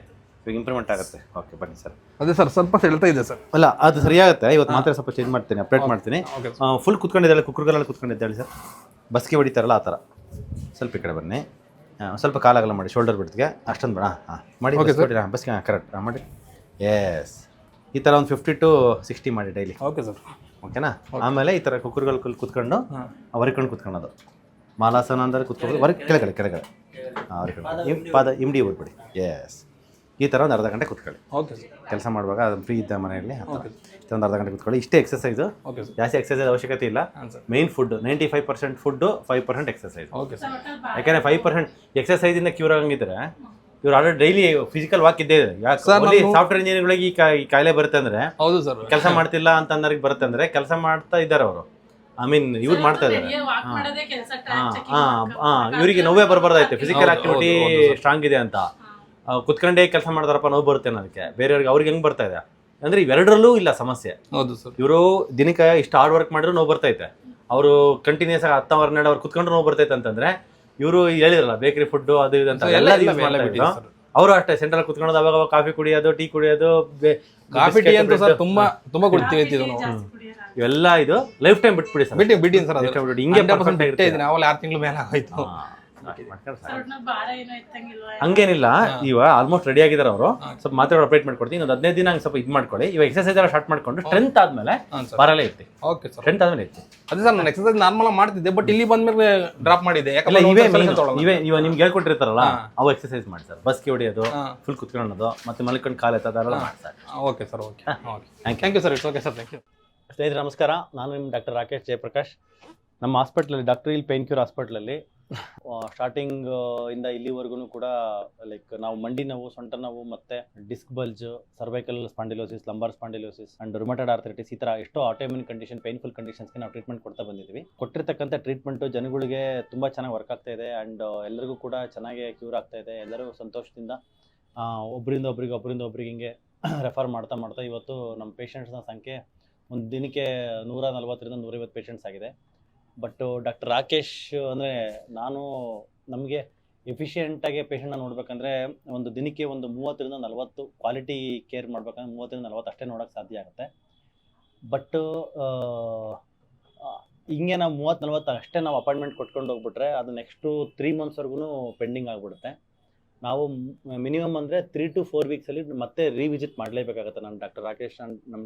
ಓಕೆ, ಬನ್ನಿ ಸರ್. ಅದೇ ಸರ್, ಸ್ವಲ್ಪ ಸೆಳ್ತಾ ಇದೆ ಸರ್. ಅಲ್ಲ, ಅದು ಸರಿಯಾಗುತ್ತೆ. ಇವತ್ತು ಮಾತ್ರ ಸ್ವಲ್ಪ ಚೇಂಜ್ ಮಾಡ್ತೀನಿ, ಅಪ್ಡೇಟ್ ಮಾಡ್ತೀನಿ. ಫುಲ್ ಕುತ್ಕೊಂಡಿದ್ದಾಳೆ, ಕುಕ್ಕರ್ಗಳೆಲ್ಲ ಕುತ್ಕೊಂಡಿದ್ದಾಳೆ ಸರ್. ಬಸ್ಗೆ ಹೊಡಿತಾರಲ್ಲ ಆ ಥರ. ಸ್ವಲ್ಪ ಈ ಕಡೆ ಬನ್ನಿ. ಸ್ವಲ್ಪ ಕಾಲಾಗಲ್ಲ ಮಾಡಿ, ಶೋಲ್ಡರ್ ಬಿಡ್ತಿಗೆ ಅಷ್ಟೊಂದು ಬೇಡ. ಮಾಡಿ ಬಸ್ಗೆ ಕರೆಕ್ಟ್ ಮಾಡಿ. ಎಸ್, ಈ ಥರ ಒಂದು 50 to 60 ಮಾಡಿ ಡೈಲಿ. Okay sir. ಓಕೆನಾ? ಆಮೇಲೆ ಈ ಥರ ಕುಕ್ಕರ್ಗಳು ಕುತ್ಕೊಂಡು ಹೊರಕೊಂಡು ಕುತ್ಕೊಳ್ಳೋದು. ಮಾಲಾಸನ ಅಂದರೆ ಕುತ್ಕೊಂಡು ಕೆಳಗಡೆ ಪಾದ ಇಮ್ಡಿ ಹೋಗ್ಬಿಡಿ. ಎಸ್, ಈ ಥರ ಒಂದು ಅರ್ಧ ಗಂಟೆ ಕುತ್ಕೊಳ್ಳಿ. Okay sir. ಕೆಲಸ ಮಾಡುವಾಗ ಅದು ಫ್ರೀ ಇದ್ದ ಮನೆಯಲ್ಲಿ ಒಂದು ಅರ್ಧ ಗಂಟೆ ಕುತ್ಕೊಳ್ಳಿ. ಇಷ್ಟೇ ಎಕ್ಸಸೈಸು, ಜಾಸ್ತಿ ಎಕ್ಸಸೈಸ್ ಅವಶ್ಯಕತೆ ಇಲ್ಲ. Main food 95% food, 5% exercise. Okay sir. ಯಾಕಂದರೆ 5% ಎಕ್ಸಸೈಸಿಂದ ಕ್ಯೂರ್ ಆಗಂಗಿದ್ರೆ ಇವ್ರು ಆಲ್ರೆಡಿ ಡೈಲಿ ಫಿಸಿಕಲ್ ವಾಕ್ ಇದ್ದೇ ಇದೆ. ಯಾಕೆ ಸಾಫ್ಟ್ವೇರ್ ಇಂಜಿನಿಯರ್ಗಳಿಗೆ ಈ ಕಾಯಿಲೆ ಬರುತ್ತೆ ಅಂದ್ರೆ, ಹೌದು ಸರ್, ಕೆಲಸ ಮಾಡ್ತಿಲ್ಲ ಅಂತ ಅನ್ನೋರಿಗೆ ಬರುತ್ತೆ ಅಂದ್ರೆ ಕೆಲಸ ಮಾಡ್ತಾ ಇದ್ದಾರೆ ಅವರು. ಐ ಮೀನ್ ಯೂಸ್ ಮಾಡ್ತಾ ಇದ್ದಾರೆ. ಇವರಿಗೆ ನೋವೇ ಬರಬಾರ್ದಾಯ್ತು. ಫಿಸಿಕಲ್ ಆಕ್ಟಿವಿಟಿ ಸ್ಟ್ರಾಂಗ್ ಇದೆ ಅಂತ ಕುತ್ಕೊಂಡೇ ಕೆಲಸ ಮಾಡ್ತಾರಪ್ಪ, ನೋವು ಬರುತ್ತೆ ಅನ್ನೋದಕ್ಕೆ. ಬೇರೆಯವ್ರಿಗೆ ಅವ್ರಿಗೆ ಹೆಂಗ್ ಬರ್ತಾ ಇದೆ ಅಂದ್ರೆ ಇವೆರಡರಲ್ಲೂ ಇಲ್ಲ ಸಮಸ್ಯೆ. ಹೌದು ಸರ್. ಇವರು ದಿನಕ್ಕೆ ಇಷ್ಟು ಹಾರ್ಡ್ ವರ್ಕ್ ಮಾಡಿದ್ರು ನೋವು ಬರ್ತೈತೆ. ಅವರು ಕಂಟಿನ್ಯೂಸ್ ಆಗಿ 10 ಅವರ್ ಕುತ್ಕೊಂಡ್ರು ನೋವು ಬರ್ತೈತೆ ಅಂತಂದ್ರೆ, ಇವರು ಹೇಳಿರಲ್ಲ ಬೇಕರಿ ಫುಡ್ ಅದು ಇದು ಅಂತ ಎಲ್ಲ ಅವರು ಅಷ್ಟೇ. ಸೆಂಟ್ರಲ್ ಕುತ್ಕೊಳ್ಳೋದು, ಅವಾಗ ಕಾಫಿ ಕುಡಿಯೋದು, ಟೀ ಕುಡಿಯೋದು. ಕಾಫಿ ಟೀ ಅಂತ ಸರ್ ತುಂಬಾ ಕುಡಿತೀವಿ. ಇವೆಲ್ಲ ಇದು ಲೈಫ್ ಟೈಮ್ ಬಿಟ್ಬಿಡಿ ಸರ್. ಬಿಟ್ಟಿದ್ದೀನಿ ಸರ್. ಹಿಂಗೆ 6 ತಿಂಗಳ ಮೇಲೆ ಆಗೋಯ್ತು. ಸೊಂಟ ಭಾರ ಏನೋ ಎತ್ತಂಗಿಲ್ವಾ? ಹಂಗೇನಿಲ್ಲ, ಇವಾಗ ಆಲ್ಮೋಸ್ಟ್ ರೆಡಿ ಆಗಿದ್ದಾರೆ ಅವರು. ಸ್ವಲ್ಪ ಮಾತ್ರೆಗಳು ಅಪ್ಡೇಟ್ ಮಾಡ್ಕೊಡ್ತೀನಿ, ಇನ್ನೊಂದು 15 ದಿನ ಹಂಗೆ ಸ್ವಲ್ಪ ಇದು ಮಾಡ್ಕೊಳ್ಳಿ. ಇವಾಗ ಎಕ್ಸರ್ಸೈಸ್ ಎಲ್ಲ ಸ್ಟಾರ್ಟ್ ಮಾಡ್ಕೊಂಡು ಸ್ಟ್ರೆಂತ್ ಆದ್ಮೇಲೆ ಬರಲೇ ಇರ್ತಿ. ಓಕೆ ಸರ್, ಸ್ಟ್ರೆಂತ್ ಆದ್ಮೇಲೆ ಇರ್ತಿ. ಅದೇ ಸರ್ ನಾನು ಎಕ್ಸರ್ಸೈಸ್ ನಾರ್ಮಲ್ ಮಾಡ್ತಿದ್ದೆ, ಬಟ್ ಇಲ್ಲಿ ಬಂದ್ಮೇಲೆ ಡ್ರಾಪ್ ಮಾಡಿದೆ. ಯಾಕಂದ್ರೆ ಇವಾಗ ನಿಮ್ಗೆ ಹೇಳ್ಕೊಟ್ಟಿರ್ತಾರಲ್ಲ ಅವು ಎಕ್ಸರ್ಸೈಸ್ ಮಾಡಿ ಸರ್. ಬಸ್ಗೆ ಹೊಡಿಯೋದು, ಫುಲ್ ಕುತ್ಕೊಳ್ಳೋದು, ಮತ್ತೆ ಮಲ್ಕೊಂಡು ಕಾಲು ಎತ್ತೋದೆಲ್ಲ ಮಾಡಿ sir. Okay sir, okay thank you sir. It's okay sir, thank you. ಸ್ನೇಹಿತರೆ ನಮಸ್ಕಾರ, ನಾನು ನಿಮ್ಮ ಡಾಕ್ಟರ್ ರಾಕೇಶ್ ಜಯಪ್ರಕಾಶ್. ನಮ್ಮ ಹಾಸ್ಪಿಟ್ಲಲ್ಲಿ ಡಾಕ್ಟರ್ ಹಿಲ್ ಪೇನ್ ಕ್ಯೂರ್ ಹಾಸ್ಪಿಟ್ಲಲ್ಲಿ ಸ್ಟಾರ್ಟಿಂಗ್ ಇಂದ ಇಲ್ಲಿವರೆಗೂ ಕೂಡ ಲೈಕ್ ನಾವು ಮಂಡಿ ನೋವು, ಸೊಂಟ ನೋವು, ಮತ್ತು disc bulge, cervical spondylosis, lumbar spondylosis and rheumatoid arthritis, ಈ ಥರ ಎಷ್ಟೋ ಆಟೋಇಮ್ಯೂನ್ ಕಂಡೀಷನ್, ಪೇನ್ಫುಲ್ ಕಂಡೀಷನ್ಸ್ಗೆ ನಾವು ಟ್ರೀಟ್ಮೆಂಟ್ ಕೊಡ್ತಾ ಬಂದಿದ್ದೀವಿ. ಕೊಟ್ಟಿರ್ತಕ್ಕಂಥ ಟ್ರೀಟ್ಮೆಂಟು ಜನಗಳಿಗೆ ತುಂಬ ಚೆನ್ನಾಗಿ ವರ್ಕ್ ಆಗ್ತಾ ಇದೆ ಆ್ಯಂಡ್ ಎಲ್ಲರಿಗೂ ಕೂಡ ಚೆನ್ನಾಗಿ ಕ್ಯೂರ್ ಆಗ್ತಾ ಇದೆ. ಎಲ್ಲರೂ ಸಂತೋಷದಿಂದ ಒಬ್ಬರಿಂದ ಒಬ್ರಿಗೆ ಹಿಂಗೆ ರೆಫರ್ ಮಾಡ್ತಾ ಇವತ್ತು ನಮ್ಮ ಪೇಷಂಟ್ಸ್ನ ಸಂಖ್ಯೆ ಒಂದು ದಿನಕ್ಕೆ 140ರಿಂದ 150 ಪೇಷಂಟ್ಸ್ ಆಗಿದೆ. ಬಟ್ ಡಾಕ್ಟರ್ ರಾಕೇಶ್ ಅಂದರೆ ನಮಗೆ ಎಫಿಷಿಯೆಂಟಾಗಿ ಪೇಷಂಟ್ನ ನೋಡಬೇಕಂದ್ರೆ ಒಂದು ದಿನಕ್ಕೆ ಒಂದು 30ರಿಂದ 40 ಕ್ವಾಲಿಟಿ ಕೇರ್ ಮಾಡ್ಬೇಕಂದ್ರೆ 30ರಿಂದ 40 ಅಷ್ಟೇ ನೋಡೋಕ್ಕೆ ಸಾಧ್ಯ ಆಗುತ್ತೆ. ಬಟ್ ಹಿಂಗೆ ನಾವು 30-40 ಅಷ್ಟೇ ನಾವು ಅಪಾಯಿಂಟ್ಮೆಂಟ್ ಕೊಟ್ಕೊಂಡು ಹೋಗ್ಬಿಟ್ರೆ ಅದು ನೆಕ್ಸ್ಟು 3 ಮಂತ್ಸ್ವರೆಗೂ ಪೆಂಡಿಂಗ್ ಆಗಿಬಿಡುತ್ತೆ. ನಾವು ಮಿನಿಮಮ್ ಅಂದರೆ 3 to 4 ವೀಕ್ಸಲ್ಲಿ ಮತ್ತೆ ರೀವಿಸಿಟ್ ಮಾಡಲೇಬೇಕಾಗುತ್ತೆ. ನಾನು ಡಾಕ್ಟರ್ ರಾಕೇಶ್ ನಮ್ಮ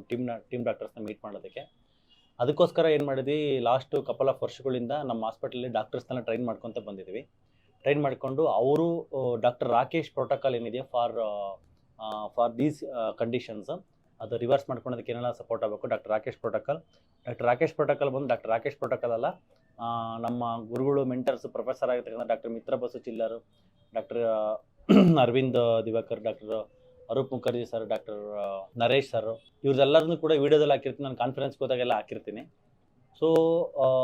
ಟೀಮ್ ಡಾಕ್ಟರ್ಸ್ನ ಮೀಟ್ ಮಾಡೋದಕ್ಕೆ. ಅದಕ್ಕೋಸ್ಕರ ಏನು ಮಾಡಿದ್ವಿ, ಲಾಸ್ಟು ಕಪಲ್ ಆಫ್ ವರ್ಷಗಳಿಂದ ನಮ್ಮ ಹಾಸ್ಪಿಟಲಲ್ಲಿ ಡಾಕ್ಟರ್ಸ್ನೆಲ್ಲ ಟ್ರೈನ್ ಮಾಡ್ಕೊತ ಬಂದಿದ್ವಿ. ಟ್ರೈನ್ ಮಾಡಿಕೊಂಡು ಅವರು ಡಾಕ್ಟರ್ ರಾಕೇಶ್ ಪ್ರೋಟೋಕಾಲ್ ಏನಿದೆಯೋ ಫಾರ್ ದೀಸ್ ಕಂಡೀಷನ್ಸ್ ಅದು ರಿವರ್ಸ್ ಮಾಡ್ಕೊಳೋದಕ್ಕೆ ಏನೆಲ್ಲ ಸಪೋರ್ಟ್ ಆಗಬೇಕು, ಡಾಕ್ಟರ್ ರಾಕೇಶ್ ಪ್ರೋಟೋಕಾಲ್ ಬಂದು ಡಾಕ್ಟರ್ ರಾಕೇಶ್ ಪ್ರೋಟೋಕಾಲ್ ಅಲ್ಲ, ನಮ್ಮ ಗುರುಗಳು, ಮೆಂಟರ್ಸು, ಪ್ರೊಫೆಸರ್ ಆಗಿರ್ತಕ್ಕಂಥ ಡಾಕ್ಟರ್ ಮಿತ್ರ ಬಸು ಚಿಲ್ಲರು, doctor Aravind Diwakar, doctor Arup Mukherjee sir, doctor Naresh sir, ಇವ್ರದ್ದೆಲ್ಲರನ್ನೂ ಕೂಡ ವೀಡಿಯೋದಲ್ಲಿ ಹಾಕಿರ್ತೀನಿ. ನಾನು ಕಾನ್ಫರೆನ್ಸ್ಗೆ ಹೋದಾಗೆಲ್ಲ ಹಾಕಿರ್ತೀನಿ. ಸೊ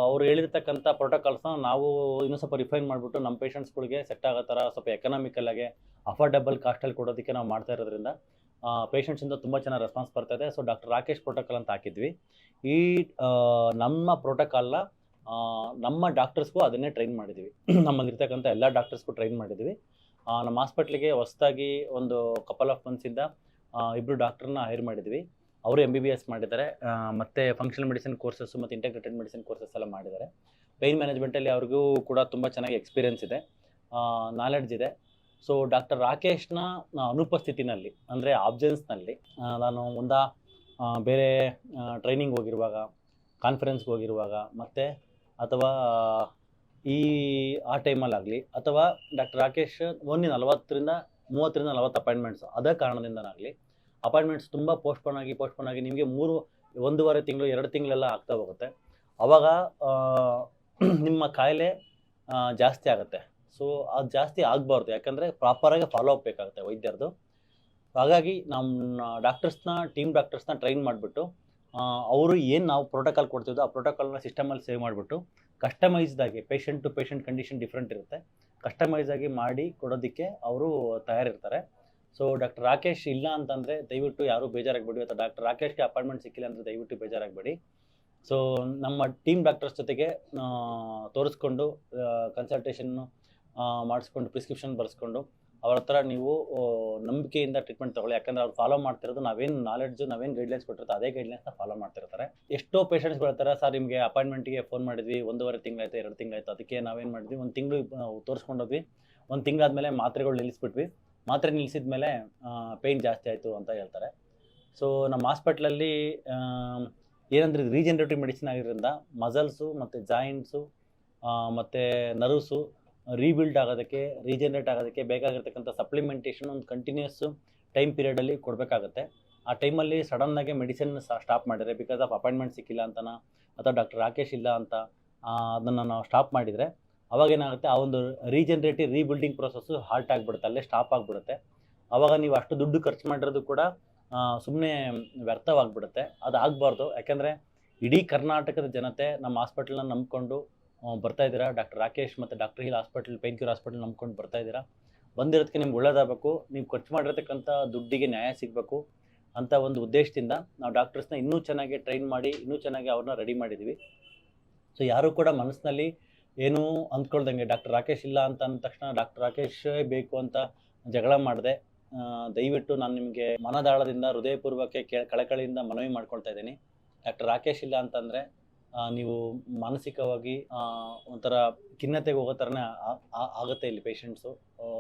ಅವ್ರು ಹೇಳಿರ್ತಕ್ಕಂಥ ಪ್ರೋಟೋಕಾಲ್ಸ್ನ ನಾವು ಇನ್ನೂ ಸ್ವಲ್ಪ ರಿಫೈನ್ ಮಾಡಿಬಿಟ್ಟು ನಮ್ಮ ಪೇಷಂಟ್ಸ್ಗಳಿಗೆ ಸೆಟ್ ಆಗೋ ಥರ ಸ್ವಲ್ಪ ಎಕನಾಮಿಕಲ್ಲಾಗಿ ಅಫೋರ್ಡೆಬಲ್ ಕಾಸ್ಟಲ್ಲಿ ಕೊಡೋದಕ್ಕೆ ನಾವು ಮಾಡ್ತಾ ಇರೋದ್ರಿಂದ ಪೇಷಂಟ್ಸಿಂದ ತುಂಬ ಚೆನ್ನಾಗಿ ರೆಸ್ಪಾನ್ಸ್ ಬರ್ತಾಯಿದೆ. ಸೊ ಡಾಕ್ಟರ್ ರಾಕೇಶ್ ಪ್ರೋಟೋಕಾಲ್ ಅಂತ ಹಾಕಿದ್ವಿ. ಈ ನಮ್ಮ ಪ್ರೋಟೋಕಾಲ್ನ ನಮ್ಮ ಡಾಕ್ಟರ್ಸ್ಗೂ ಅದನ್ನೇ ಟ್ರೈನ್ ಮಾಡಿದ್ವಿ. ನಮ್ಮಲ್ಲಿರ್ತಕ್ಕಂಥ ಎಲ್ಲ ಡಾಕ್ಟರ್ಸ್ಗೂ ಟ್ರೈನ್ ಮಾಡಿದ್ವಿ. ನಮ್ಮ ಹಾಸ್ಪಿಟ್ಲಿಗೆ ಹೊಸದಾಗಿ ಒಂದು ಕಪಲ್ ಆಫ್ ಮಂತ್ಸಿಂದ 2 ಡಾಕ್ಟರ್ನ ಹೈರ್ ಮಾಡಿದ್ವಿ. ಅವರು MBBS ಮಾಡಿದ್ದಾರೆ, ಮತ್ತು ಫಂಕ್ಷನಲ್ ಮೆಡಿಸಿನ್ ಕೋರ್ಸಸ್ಸು ಮತ್ತು ಇಂಟೆಗ್ರೇಟೆಡ್ ಮೆಡಿಸಿನ್ ಕೋರ್ಸಸ್ ಎಲ್ಲ ಮಾಡಿದ್ದಾರೆ. ಪೇಯ್ನ್ ಮ್ಯಾನೇಜ್ಮೆಂಟಲ್ಲಿ ಅವ್ರಿಗೂ ಕೂಡ ತುಂಬ ಚೆನ್ನಾಗಿ ಎಕ್ಸ್ಪೀರಿಯನ್ಸ್ ಇದೆ, ನಾಲೆಡ್ಜ್ ಇದೆ. ಸೊ ಡಾಕ್ಟರ್ ರಾಕೇಶ್ನ ಅನುಪಸ್ಥಿತಿನಲ್ಲಿ ಅಂದರೆ ಆಬ್ಸೆನ್ಸ್ನಲ್ಲಿ ನಾನು ಬೇರೆ ಟ್ರೈನಿಂಗ್ ಹೋಗಿರುವಾಗ, ಕಾನ್ಫರೆನ್ಸ್ಗೆ ಹೋಗಿರುವಾಗ, ಮತ್ತು ಅಥವಾ ಆ ಟೈಮಲ್ಲಾಗಲಿ, ಅಥವಾ ಡಾಕ್ಟರ್ ರಾಕೇಶ್ ಓನ್ಲಿ 30ರಿಂದ 40 ಅಪಾಯಿಂಟ್ಮೆಂಟ್ಸ್ ಅದೇ ಕಾರಣದಿಂದನಾಗಲಿ ಅಪಾಯಿಂಟ್ಮೆಂಟ್ಸ್ ತುಂಬ ಪೋಸ್ಟ್ಪೋನ್ ಆಗಿ ನಿಮಗೆ 1.5 ತಿಂಗಳು 2 ತಿಂಗಳೆಲ್ಲ ಆಗ್ತಾ ಹೋಗುತ್ತೆ. ಆವಾಗ ನಿಮ್ಮ ಕಾಯಿಲೆ ಜಾಸ್ತಿ ಆಗುತ್ತೆ. ಸೊ ಅದು ಜಾಸ್ತಿ ಆಗಬಾರ್ದು, ಯಾಕಂದರೆ ಪ್ರಾಪರಾಗಿ ಫಾಲೋ ಅಪ್ ಬೇಕಾಗುತ್ತೆ ವೈದ್ಯರದು. ಹಾಗಾಗಿ ನಮ್ಮ ಟೀಮ್ ಡಾಕ್ಟರ್ಸ್ನ ಟ್ರೈನ್ ಮಾಡಿಬಿಟ್ಟು ಅವರು ಏನು ನಾವು ಪ್ರೋಟೋಕಾಲ್ ಕೊಡ್ತಿದ್ದೋ ಆ ಪ್ರೋಟೋಕಾಲ್ನ ಸಿಸ್ಟಮಲ್ಲಿ ಸೇವ್ ಮಾಡಿಬಿಟ್ಟು ಕಸ್ಟಮೈಸ್ಡಾಗಿ, patient to patient condition different ಇರುತ್ತೆ, ಕಸ್ಟಮೈಸಾಗಿ ಮಾಡಿ ಕೊಡೋದಕ್ಕೆ ಅವರು ತಯಾರಿರ್ತಾರೆ. ಸೊ ಡಾಕ್ಟರ್ ರಾಕೇಶ್ ಇಲ್ಲ ಅಂತಂದರೆ ದಯವಿಟ್ಟು ಯಾರೂ ಬೇಜಾರಾಗಬೇಡಿ, ಅಥವಾ ಡಾಕ್ಟರ್ ರಾಕೇಶ್ಗೆ ಅಪಾಯಿಂಟ್ಮೆಂಟ್ ಸಿಕ್ಕಿಲ್ಲ ಅಂದರೆ ದಯವಿಟ್ಟು ಬೇಜಾರಾಗಬೇಡಿ. ಸೊ ನಮ್ಮ ಟೀಮ್ ಡಾಕ್ಟರ್ಸ್ ಜೊತೆಗೆ ತೋರಿಸ್ಕೊಂಡು ಕನ್ಸಲ್ಟೇಷನ್ನು ಮಾಡಿಸ್ಕೊಂಡು ಪ್ರಿಸ್ಕ್ರಿಪ್ಷನ್ ಬರೆಸ್ಕೊಂಡು ಅವ್ರ ಹತ್ರ ನೀವು ನಂಬಿಕೆಯಿಂದ ಟ್ರೀಟ್ಮೆಂಟ್ ತೊಗೊಳ್ಳಿ. ಯಾಕಂದರೆ ಅವ್ರು ಫಾಲೋ ಮಾಡ್ತಿರೋದು ನಾವೇನು ನಾವೇನು ಗೈಡ್ಲೈನ್ಸ್ ಕೊಟ್ಟಿರ್ತಾರೆ ಅದೇ ಗೈಡ್ಲೈನ್ಸ್ನ ಫಾಲೋ ಮಾಡ್ತಿರ್ತಾರೆ. ಎಷ್ಟೋ ಪೇಷಂಟ್ಸ್ಗಳು ಹೇಳ್ತಾರೆ, ಸರ್ ನಿಮಗೆ ಅಪಾಯಿಂಟ್ಮೆಂಟಿಗೆ ಫೋನ್ ಮಾಡಿದ್ವಿ, 1.5 ತಿಂಗಳಾಯ್ತು, 2 ತಿಂಗಳಾಯ್ತು, ಅದಕ್ಕೆ ನಾವೇನು ಮಾಡಿದ್ವಿ, 1 ತಿಂಗಳು ತೋರಿಸ್ಕೊಂಡೋದ್ವಿ, 1 ತಿಂಗಳಾದಮೇಲೆ ಮಾತ್ರೆಗಳು ನಿಲ್ಲಿಸ್ಬಿಟ್ವಿ, ಮಾತ್ರೆ ನಿಲ್ಲಿಸಿದ ಮೇಲೆ ಪೇಯ್ನ್ ಜಾಸ್ತಿ ಆಯಿತು ಅಂತ ಹೇಳ್ತಾರೆ. ಸೊ ನಮ್ಮ ಹಾಸ್ಪಿಟ್ಲಲ್ಲಿ ಏನಂದರೆ ರೀಜನರೇಟಿವ್ ಮೆಡಿಸಿನ್ ಆಗಿರೋದ್ರಿಂದ ಮಸಲ್ಸು ಮತ್ತು ಜಾಯಿಂಟ್ಸು ಮತ್ತು ನರ್ವ್ಸು ರೀಬಿಲ್ಡ್ ರೀಜನರೇಟ್ ಆಗೋದಕ್ಕೆ ಬೇಕಾಗಿರ್ತಕ್ಕಂಥ ಸಪ್ಲಿಮೆಂಟೇಷನ್ ಒಂದು ಕಂಟಿನ್ಯೂಸ್ ಟೈಮ್ ಪೀರಿಯಡಲ್ಲಿ ಕೊಡಬೇಕಾಗುತ್ತೆ. ಆ ಟೈಮಲ್ಲಿ ಸಡನ್ನಾಗಿ ಮೆಡಿಸಿನ್ ಸ್ಟಾಪ್ ಮಾಡಿದರೆ ಬಿಕಾಸ್ ಆಫ್ ಅಪಾಯಿಂಟ್ಮೆಂಟ್ ಸಿಕ್ಕಿಲ್ಲ ಅಂತನಾ ಅಥವಾ ಡಾಕ್ಟರ್ ರಾಕೇಶ್ ಇಲ್ಲ ಅಂತ ಅದನ್ನು ನಾವು ಸ್ಟಾಪ್ ಮಾಡಿದರೆ ಅವಾಗೇನಾಗುತ್ತೆ, ಆ ಒಂದು ರೀಬಿಲ್ಡಿಂಗ್ ಪ್ರೊಸೆಸ್ಸು ಹಾಲ್ಟ್ ಆಗಿಬಿಡುತ್ತೆ, ಅಲ್ಲೇ ಸ್ಟಾಪ್ ಆಗಿಬಿಡುತ್ತೆ. ಆವಾಗ ನೀವು ಅಷ್ಟು ದುಡ್ಡು ಖರ್ಚು ಮಾಡಿರೋದು ಕೂಡ ಸುಮ್ಮನೆ ವ್ಯರ್ಥವಾಗಿಬಿಡುತ್ತೆ. ಅದು ಆಗಬಾರ್ದು. ಯಾಕೆಂದರೆ ಇಡೀ ಕರ್ನಾಟಕದ ಜನತೆ ನಮ್ಮ ಹಾಸ್ಪಿಟಲ್ನ ನಂಬ್ಕೊಂಡು ಬರ್ತಾಯಿದ್ದೀರಾ, ಡಾಕ್ಟರ್ ರಾಕೇಶ್ ಮತ್ತು doctor hill hospital, pain cure hospital ನಂಬ್ಕೊಂಡು ಬರ್ತಾಯಿದ್ದೀರಾ. ಬಂದಿರೋದಕ್ಕೆ ನಿಮ್ಗೆ ಒಳ್ಳೇದಾಗಬೇಕು, ನೀವು ಖರ್ಚು ಮಾಡಿರ್ತಕ್ಕಂಥ ದುಡ್ಡಿಗೆ ನ್ಯಾಯ ಸಿಗಬೇಕು ಅಂತ ಒಂದು ಉದ್ದೇಶದಿಂದ ನಾವು ಡಾಕ್ಟರ್ಸ್ನ ಇನ್ನೂ ಚೆನ್ನಾಗಿ ಟ್ರೈನ್ ಮಾಡಿ ಇನ್ನೂ ಚೆನ್ನಾಗಿ ಅವ್ರನ್ನ ರೆಡಿ ಮಾಡಿದ್ದೀವಿ. ಸೊ ಯಾರೂ ಕೂಡ ಮನಸ್ಸಿನಲ್ಲಿ ಏನೂ ಅಂದ್ಕೊಳ್ದಂಗೆ ಡಾಕ್ಟರ್ ರಾಕೇಶ್ ಇಲ್ಲ ಅಂತ ಅಂದ ತಕ್ಷಣ ಡಾಕ್ಟರ್ ರಾಕೇಶೇ ಬೇಕು ಅಂತ ಜಗಳ ಮಾಡಿದೆ. ದಯವಿಟ್ಟು ನಾನು ನಿಮಗೆ ಮನದಾಳದಿಂದ ಹೃದಯಪೂರ್ವಕ ಕಳಕಳಿಯಿಂದ ಮನವಿ ಮಾಡ್ಕೊಳ್ತಾ ಇದ್ದೀನಿ. ಡಾಕ್ಟರ್ ರಾಕೇಶ್ ಇಲ್ಲ ಅಂತಂದರೆ ನೀವು ಮಾನಸಿಕವಾಗಿ ಒಂಥರ ಖಿನ್ನತೆಗೆ ಹೋಗೋ ಥರನೇ ಆಗುತ್ತೆ ಇಲ್ಲಿ ಪೇಷಂಟ್ಸು.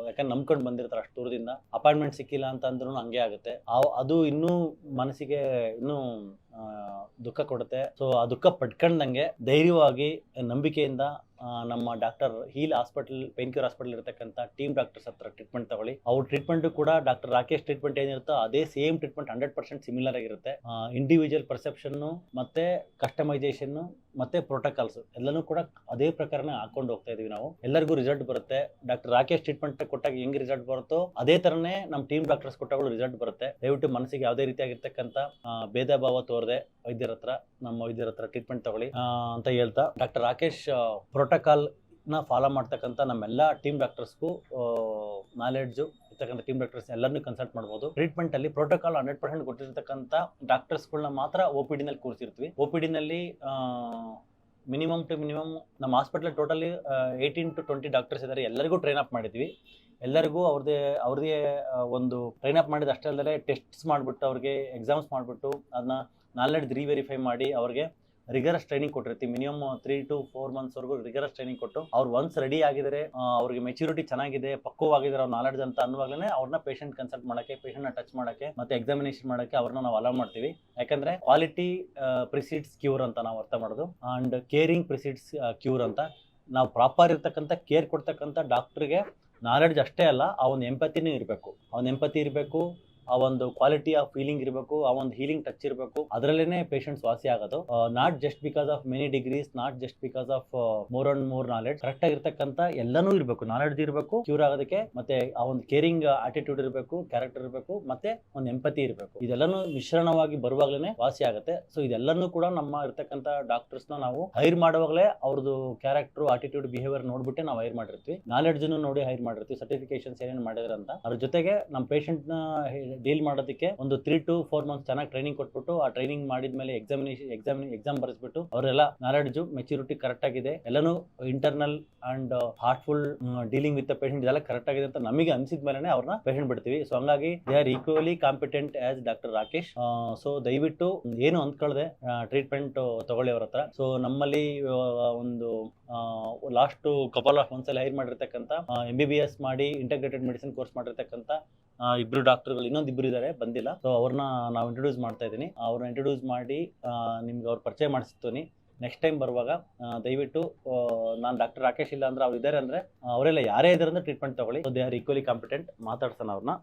ಯಾಕಂದ್ರೆ ನಂಬ್ಕೊಂಡು ಬಂದಿರ್ತಾರೆ ಅಷ್ಟು ದೂರದಿಂದ, ಅಪಾಯಿಂಟ್ಮೆಂಟ್ ಸಿಕ್ಕಿಲ್ಲ ಅಂತ ಅಂದ್ರೂ ಹಂಗೆ ಆಗುತ್ತೆ. ಅದು ಇನ್ನೂ ಮನಸ್ಸಿಗೆ ಇನ್ನೂ ದುಃಖ ಕೊಡುತ್ತೆ. ಸೊ ಆ ದುಃಖ ಪಡ್ಕೊಂಡಂಗೆ ಧೈರ್ಯವಾಗಿ ನಂಬಿಕೆಯಿಂದ ನಮ್ಮ doctor heal hospital, pain cure hospital ಇರತಕ್ಕಂಥ ಟೀಮ್ ಡಾಕ್ಟರ್ಸ್ ಹತ್ರ ಟ್ರೀಟ್ಮೆಂಟ್ ತಗೊಳ್ಳಿ. ಅವ್ರ ಟ್ರೀಟ್ಮೆಂಟ್ ಕೂಡ ಡಾಕ್ಟರ್ ರಾಕೇಶ್ ಟ್ರೀಟ್ಮೆಂಟ್ ಏನಿರುತ್ತೋ ಅದೇ ಸೇಮ್ ಟ್ರೀಟ್ಮೆಂಟ್ 100% ಸಿಮಿಲರ್ ಆಗಿರುತ್ತೆ. ಇಂಡಿವಿಜುವಲ್ ಪರ್ಸೆಪ್ಷನ್ನು ಮತ್ತೆ ಕಸ್ಟಮೈಸೇಷನ್ ಮತ್ತೆ ಪ್ರೋಟೋಕಾಲ್ಸ್ ಎಲ್ಲನೂ ಕೂಡ ಅದೇ ಪ್ರಕಾರನೇ ಹಾಕೊಂಡು ಹೋಗ್ತಾ ಇದೀವಿ ನಾವು. ಎಲ್ಲರಿಗೂ ರಿಸಲ್ಟ್ ಬರುತ್ತೆ. ಡಾಕ್ಟರ್ ರಾಕೇಶ್ ಟ್ರೀಟ್ಮೆಂಟ್ ಕೊಟ್ಟಾಗ ಹೆಂಗ್ ರಿಸಲ್ಟ್ ಬರುತ್ತೋ ಅದೇ ತರನೇ ನಮ್ಮ ಟೀಮ್ ಡಾಕ್ಟರ್ಸ್ ಕೊಟ್ಟಾಗ ರಿಸಲ್ಟ್ ಬರುತ್ತೆ. ದಯವಿಟ್ಟು ಮನಸ್ಸಿಗೆ ಯಾವುದೇ ರೀತಿಯಾಗಿರ್ತಕ್ಕಂಥ ಭೇದ ಭಾವ ತೋರದೆ ನಮ್ಮ ವೈದ್ಯರ ಹತ್ರ ಟ್ರೀಟ್ಮೆಂಟ್ ತಗೊಳ್ಳಿ ಅಂತ ಹೇಳ್ತಾ, ಡಾಕ್ಟರ್ ರಾಕೇಶ್ ಪ್ರೋಟೋಕಾಲ್ ನ ಫಾಲೋ ಮಾಡ್ತಕ್ಕಂಥ ನಮ್ಮೆಲ್ಲ ಟೀಮ್ ಡಾಕ್ಟರ್ಸ್ಗೂ ನಾಲೆಡ್ಜು ಇರ್ತಕ್ಕಂಥ ಟೀಮ್ ಡಾಕ್ಟರ್ಸ್ ಎಲ್ಲರನ್ನೂ ಕನ್ಸಲ್ಟ್ ಮಾಡ್ಬೋದು. ಟ್ರೀಟ್ಮೆಂಟ್ ಅಲ್ಲಿ ಪ್ರೋಟೋಕಾಲ್ 100% ಕೊಟ್ಟಿರ್ತಕ್ಕಂಥ ಡಾಕ್ಟರ್ಸ್ಗಳನ್ನ ಮಾತ್ರ OPD ನಲ್ಲಿ ಕೂರಿಸಿರ್ತೀವಿ. OPD ನಲ್ಲಿ ಮಿನಿಮಮ್ ಟು ಮಿನಿಮಮ್ ನಮ್ಮ ಹಾಸ್ಪಿಟಲ್ ಟೋಟಲಿ 18 to 20 ಡಾಕ್ಟರ್ಸ್ ಇದ್ದಾರೆ. ಎಲ್ಲರಿಗೂ ಟ್ರೈನ್ ಅಪ್ ಮಾಡಿದ್ವಿ. ಎಲ್ಲರಿಗೂ ಅವ್ರದೇ ಒಂದು ಟ್ರೈನ್ ಅಪ್ ಮಾಡಿದ ಅಷ್ಟೇ ಅಲ್ಲದೆ ಟೆಸ್ಟ್ಸ್ ಮಾಡಿಬಿಟ್ಟು ಅವ್ರಿಗೆ ಎಕ್ಸಾಮ್ಸ್ ಮಾಡಿಬಿಟ್ಟು ಅದನ್ನ ನಾಲೆಡ್ಜ್ ರೀವೆರಿಫೈ ಮಾಡಿ ಅವ್ರಿಗೆ ರಿಗರಸ್ ಟ್ರೈನಿಂಗ್ ಕೊಟ್ಟಿರ್ತೀವಿ. ಮಿನಿಮಮ್ 3 to 4 months ವರೆಗೂ ರಿಗರಸ್ ಟ್ರೈನಿಂಗ್ ಕೊಟ್ಟು ಅವ್ರು ಒನ್ಸ್ ರೆಡಿ ಆಗಿದ್ದಾರೆ, ಅವ್ರಿಗೆ ಮೆಚುರಿಟಿ ಚೆನ್ನಾಗಿದೆ, ಪಕ್ವವಾಗಿದ್ದಾರೆ ಅವ್ರ ನಾಲೆಡ್ಜ್ ಅಂತ ಅನ್ನುವಾಗಲೇ ಅವ್ರನ್ನ ಪೇಷಂಟ್ ಕನ್ಸಲ್ಟ್ ಮಾಡಕ್ಕೆ, ಪೇಷಂಟ್ ನ ಟಚ್ ಮಾಡಕ್ಕೆ ಮತ್ತೆ ಎಕ್ಸಾಮಿನೇಷನ್ ಮಾಡಕ್ಕೆ ಅವ್ರನ್ನ ನಾವು ಅಲೋ ಮಾಡ್ತೀವಿ. ಯಾಕಂದ್ರೆ ಕ್ವಾಲಿಟಿ ಪ್ರಿಸಿಡ್ಸ್ ಕ್ಯೂರ್ ಅಂತ ನಾವು ಅರ್ಥ ಮಾಡೋದು, ಅಂಡ್ ಕೇರಿಂಗ್ ಪ್ರಿಸಿಡ್ಸ್ ಕ್ಯೂರ್ ಅಂತ. ನಾವು ಪ್ರಾಪರ್ ಇರ್ತಕ್ಕಂಥ ಕೇರ್ ಕೊಡ್ತಕ್ಕಂಥ ಡಾಕ್ಟರ್ಗೆ ನಾಲೆಡ್ಜ್ ಅಷ್ಟೇ ಅಲ್ಲ, ಆ ಒಂದು ಎಂಪತಿನೂ ಇರಬೇಕು. ಇರಬೇಕು, ಆ ಒಂದು ಕ್ವಾಲಿಟಿ ಆಫ್ ಫೀಲಿಂಗ್ ಇರಬೇಕು, ಆ ಒಂದು ಹೀಲಿಂಗ್ ಟಚ್ ಇರಬೇಕು. ಅದರಲ್ಲೇನೆ ಪೇಷಂಟ್ಸ್ ವಾಸಿ ಆಗೋದು. Not just because of many degrees, not just because of more and more knowledge. Correct ಆಗಿರ್ತಕ್ಕಂಥ ಎಲ್ಲನೂ ಇರಬೇಕು, ನಾಲೆಡ್ಜ್ ಇರಬೇಕು ಕ್ಯೂರ್ ಆಗೋದಕ್ಕೆ, ಮತ್ತೆ ಆ ಒಂದು ಕೇರಿಂಗ್ ಆಟಿಟ್ಯೂಡ್ ಇರಬೇಕು, ಕ್ಯಾರೆಕ್ಟರ್ ಇರಬೇಕು, ಮತ್ತೆ ಒಂದು ಎಂಪತಿ ಇರಬೇಕು. ಇದೆಲ್ಲನೂ ಮಿಶ್ರಣವಾಗಿ ಬರುವಾಗಲೇ ವಾಸಿ ಆಗುತ್ತೆ. ಸೊ ಇದೆಲ್ಲನೂ ಕೂಡ ನಮ್ಮ ಇರ್ತಕ್ಕಂಥ ಡಾಕ್ಟರ್ಸ್ ನ ನಾವು ಹೈರ್ ಮಾಡುವಾಗಲೇ ಅವ್ರದ್ದು ಕ್ಯಾರೆಕ್ಟರ್, ಆಟಿಟ್ಯೂಡ್, ಬಿಹೇವಿಯರ್ ನೋಡ್ಬಿಟ್ಟೆ ನಾವು ಹೈರ್ ಮಾಡಿರ್ತೀವಿ. ನಾಲೆಡ್ಜ್ ನೋಡಿ ಹೈರ್ ಮಾಡಿರ್ತೀವಿ, ಸರ್ಟಿಫಿಕೇಶನ್ಸ್ ಏನೇನು ಮಾಡಿದ್ರೆ ಅಂತ. ಅದ್ರ ಜೊತೆಗೆ ನಮ್ಮ ಪೇಷಂಟ್ ನ ಡೀಲ್ ಮಾಡೋದಕ್ಕೆ ಒಂದು 3 to 4 months ಚೆನ್ನಾಗಿ ಟ್ರೈನಿಂಗ್ ಕೊಟ್ಬಿಟ್ಟು, ಆ ಟ್ರೈನಿಂಗ್ ಮಾಡಿದ್ಮೇಲೆ ಎಕ್ಸಾಮ್ ಬರೆಸ್ಬಿಟ್ಟು ಅವರೆಲ್ಲ ನಾಲೆಡ್ಜ್ ಮೆಚುರಿಟಿ ಕರೆಕ್ಟ್ ಆಗಿದೆ, ಎಲ್ಲನೂ internal and heartful dealing with the patient ಇದೆಲ್ಲ ಕರೆಕ್ಟ್ ಆಗಿದೆ ಅಂತ ನಮಗೆ ಅನ್ಸಿದ ಮೇಲೆ ಅವ್ರನ್ನ ಪೇಷಂಟ್ ಬಿಡ್ತೀವಿ. ಸೊ ಹಂಗಾಗಿ they are equally competent as doctor Rakesh. So ದಯವಿಟ್ಟು ಏನು ಅಂದ್ಕೊಳ್ಳದೆ ಟ್ರೀಟ್ಮೆಂಟ್ ತಗೊಳ್ಳಿ ಅವ್ರ ಹತ್ರ. ಸೊ ನಮ್ಮಲ್ಲಿ ಒಂದು ಲಾಸ್ಟ್ ಕಪಲ್ ಆಫ್ ಮಂತ್ಸ್ ಅಲ್ಲಿ ಹೈರ್ ಮಾಡಿರ್ತಕ್ಕಂಥ MBBS ಮಾಡಿ ಇಂಟಗ್ರೇಟೆಡ್ ಮೆಡಿಸಿನ್ ಕೋರ್ಸ್ ಮಾಡಿರ್ತಕ್ಕಂಥ ಇಬ್ರು ಡಾಕ್ಟರ್ಗಳು, ಇನ್ನೊಂದಿಬ್ರು ಇದ್ದಾರೆ ಬಂದಿಲ್ಲ. ಸೊ ಅವ್ರನ್ನ ನಾವು ಇಂಟ್ರೊಡ್ಯೂಸ್ ಮಾಡ್ತಾ ಇದ್ದೀನಿ. ಅವ್ರನ್ನ ಇಂಟ್ರೊಡ್ಯೂಸ್ ಮಾಡಿ ನಿಮ್ಗೆ ಅವ್ರ ಪರಿಚಯ ಮಾಡಿಸ್ತೀನಿ. ನೆಕ್ಸ್ಟ್ ಟೈಮ್ ಬರುವಾಗ ದಯವಿಟ್ಟು ನಾನು ಡಾಕ್ಟರ್ ರಾಕೇಶ್ ಇಲ್ಲ ಅಂದ್ರೆ ಅವ್ರು ಇದ್ದಾರೆ ಅಂದ್ರೆ ಅವರೆಲ್ಲ ಯಾರೇ ಇದ್ದಾರೆ ಅಂದ್ರೆ ಟ್ರೀಟ್ಮೆಂಟ್ ತಗೊಳ್ಳಿ. They are equally competent. ಮಾತಾಡ್ಸೋಣ ಅವ್ರನ್ನ.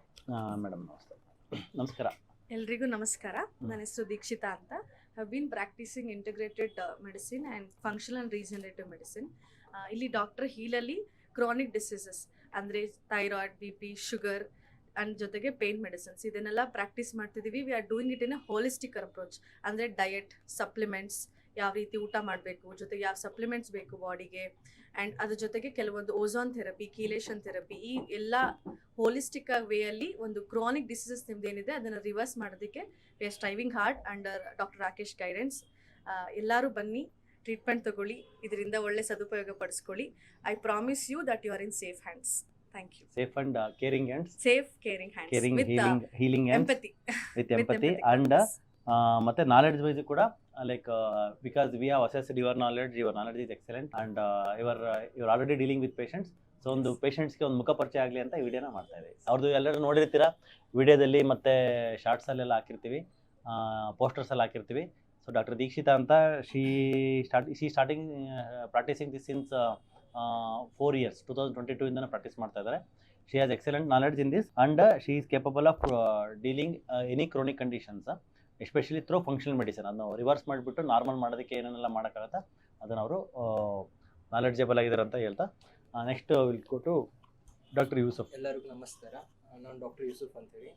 ಮೇಡಮ್ ನಮಸ್ಕಾರ. ಎಲ್ರಿಗೂ ನಮಸ್ಕಾರ. ನನ್ನ ಹೆಸರು ದೀಕ್ಷಿತಾ ಅಂತ. Have been practising integrated medicine and functional and regenerative medicine. ಇಲ್ಲಿ ಡಾಕ್ಟರ್ ಹೀಲಲ್ಲಿ ಕ್ರಾನಿಕ್ ಡಿಸೀಸಸ್ ಅಂದರೆ ಥೈರಾಯ್ಡ್, BP, ಶುಗರ್ ಆ್ಯಂಡ್ ಜೊತೆಗೆ ಪೇನ್ ಮೆಡಿಸಿನ್ಸ್ ಇದನ್ನೆಲ್ಲ ಪ್ರಾಕ್ಟೀಸ್ ಮಾಡ್ತಿದ್ದೀವಿ. We are doing it in a holistic approach. ಅಂದರೆ ಡಯಟ್, ಸಪ್ಲಿಮೆಂಟ್ಸ್, ಯಾವ ರೀತಿ ಊಟ ಮಾಡಬೇಕು, ಜೊತೆಗೆ ಯಾವ ಸಪ್ಲಿಮೆಂಟ್ಸ್ ಬೇಕು ಬಾಡಿಗೆ, ಆ್ಯಂಡ್ ಅದ್ರ ಜೊತೆಗೆ ಕೆಲವೊಂದು ಓಝೋನ್ ಥೆರಪಿ, ಕೀಲೇಷನ್ ಥೆರಪಿ, ಈ ಎಲ್ಲ ಹೋಲಿಸ್ಟಿಕ್ ವೇಯಲ್ಲಿ ಒಂದು ಕ್ರಾನಿಕ್ ಡಿಸೀಸಸ್ ನಿಮ್ದೇನಿದೆ ಅದನ್ನು ರಿವರ್ಸ್ ಮಾಡೋದಕ್ಕೆ we are striving hard under doctor Rakesh guidance. ಎಲ್ಲರೂ ಬನ್ನಿ, ಟ್ರೀಟ್ಮೆಂಟ್ ತಗೊಳ್ಳಿ, ಇದರಿಂದ ಒಳ್ಳೆ ಸದುಪಯೋಗ ಪಡಿಸ್ಕೊಳ್ಳಿ. I promise you that you are in safe hands. Thank you. Safe and caring hands. Safe, caring hands. Caring, with healing hands. empathy. With empathy and ಮತ್ತೆ knowledge wise ಕೂಡ like because we have assessed your knowledge is excellent and your already dealing with patients. So ಒಂದು ಪೇಷಂಟ್ಸ್ಗೆ ಒಂದು ಮುಖ ಪರಿಚಯ ಆಗಲಿ ಅಂತ ವಿಡಿಯೋನ ಮಾಡ್ತಾ ಇದ್ದೀವಿ. ಅವ್ರದ್ದು ಎಲ್ಲರೂ ನೋಡಿರ್ತೀರಾ ವಿಡಿಯೋದಲ್ಲಿ, ಮತ್ತೆ ಶಾರ್ಟ್ಸಲ್ಲೆಲ್ಲ ಹಾಕಿರ್ತೀವಿ, ಪೋಸ್ಟರ್ಸಲ್ಲಿ ಹಾಕಿರ್ತೀವಿ. ಸೊ ಡಾಕ್ಟರ್ ದೀಕ್ಷಿತಾ ಅಂತ she starting practicing this since 4 years, 2022 ಇಂದನೇ ಪ್ರಾಕ್ಟೀಸ್ ಮಾಡ್ತಾ ಇದ್ದಾರೆ. She has excellent knowledge in this and she is capable of dealing any chronic conditions, especially through functional medicine. ಅದನ್ನು ರಿವರ್ಸ್ ಮಾಡಿಬಿಟ್ಟು ನಾರ್ಮಲ್ ಮಾಡೋದಕ್ಕೆ ಏನೇನೆಲ್ಲ ಮಾಡೋಕ್ಕಾಗತ್ತೆ ಅದನ್ನು ಅವರು ನಾಲೆಡ್ಜಬಲ್ ಆಗಿದ್ದಾರೆ ಅಂತ ಹೇಳ್ತಾ, next will go to doctor Yusuf. ಎಲ್ಲರಿಗೂ ನಮಸ್ಕಾರ. ನಾನು ಡಾಕ್ಟರ್ ಯೂಸುಫ್ ಅಂತೇಳಿ.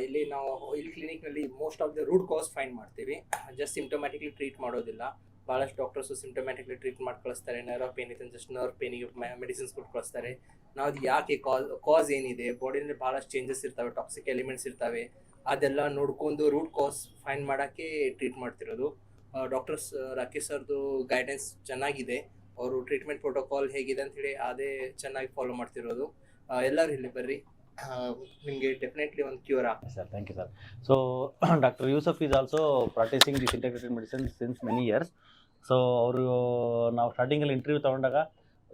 ಇಲ್ಲಿ ನಾವು ಇಲ್ಲಿ ಕ್ಲಿನಿಕ್ನಲ್ಲಿ most of the root cause find ಮಾಡ್ತೀವಿ. ಜಸ್ಟ್ ಸಿಂಪ್ಟಮ್ಯಾಟಿಕ್ಲಿ ಟ್ರೀಟ್ ಮಾಡೋದಿಲ್ಲ. ಭಾಳಷ್ಟು ಡಾಕ್ಟರ್ಸು ಸಿಂಪ್ಟಮ್ಯಾಟಿಕ್ಲಿ ಟ್ರೀಟ್ ಮಾಡಿ ಕಳಿಸ್ತಾರೆ. ನರ್ವ್ ಪೇನ್ ಇದೆ ಜಸ್ಟ್ ನರ್ವ್ ಪೇನಿಗೆ ಮೆಡಿಸಿನ್ಸ್ ಕೊಟ್ಟು ಕಳಿಸ್ತಾರೆ. ನಾವು ಅದು ಯಾಕೆ ಕಾಸ್ ಏನಿದೆ, ಬಾಡಿನಲ್ಲಿ ಭಾಳಷ್ಟು ಚೇಂಜಸ್ ಇರ್ತವೆ, ಟಾಕ್ಸಿಕ್ ಎಲಿಮೆಂಟ್ಸ್ ಇರ್ತವೆ, ಅದೆಲ್ಲ ನೋಡ್ಕೊಂಡು ರೂಟ್ ಕಾಸ್ ಫೈಂಡ್ ಮಾಡೋಕ್ಕೆ ಟ್ರೀಟ್ ಮಾಡ್ತಿರೋದು. ಡಾಕ್ಟರ್ಸ್ ರಾಕೇಶ್ ಸರ್ದು ಗೈಡೆನ್ಸ್ ಚೆನ್ನಾಗಿದೆ. ಅವರು ಟ್ರೀಟ್ಮೆಂಟ್ ಪ್ರೋಟೋಕಾಲ್ ಹೇಗಿದೆ ಅಂಥೇಳಿ ಅದೇ ಚೆನ್ನಾಗಿ ಫಾಲೋ ಮಾಡ್ತಿರೋದು. ಎಲ್ಲರೂ ಇಲ್ಲಿ ಬರ್ರಿ, ನಿಮಗೆ ಡೆಫಿನೆಟ್ಲಿ ಒಂದು ಕ್ಯೂರ್ ಆಗ್ತದೆ. Sir thank you sir. So doctor Yusuf is also practising this integrated medicine since many years. So ಅವರು ನಾವು ಸ್ಟಾರ್ಟಿಂಗಲ್ಲಿ ಇಂಟರ್ವ್ಯೂ ತೊಗೊಂಡಾಗ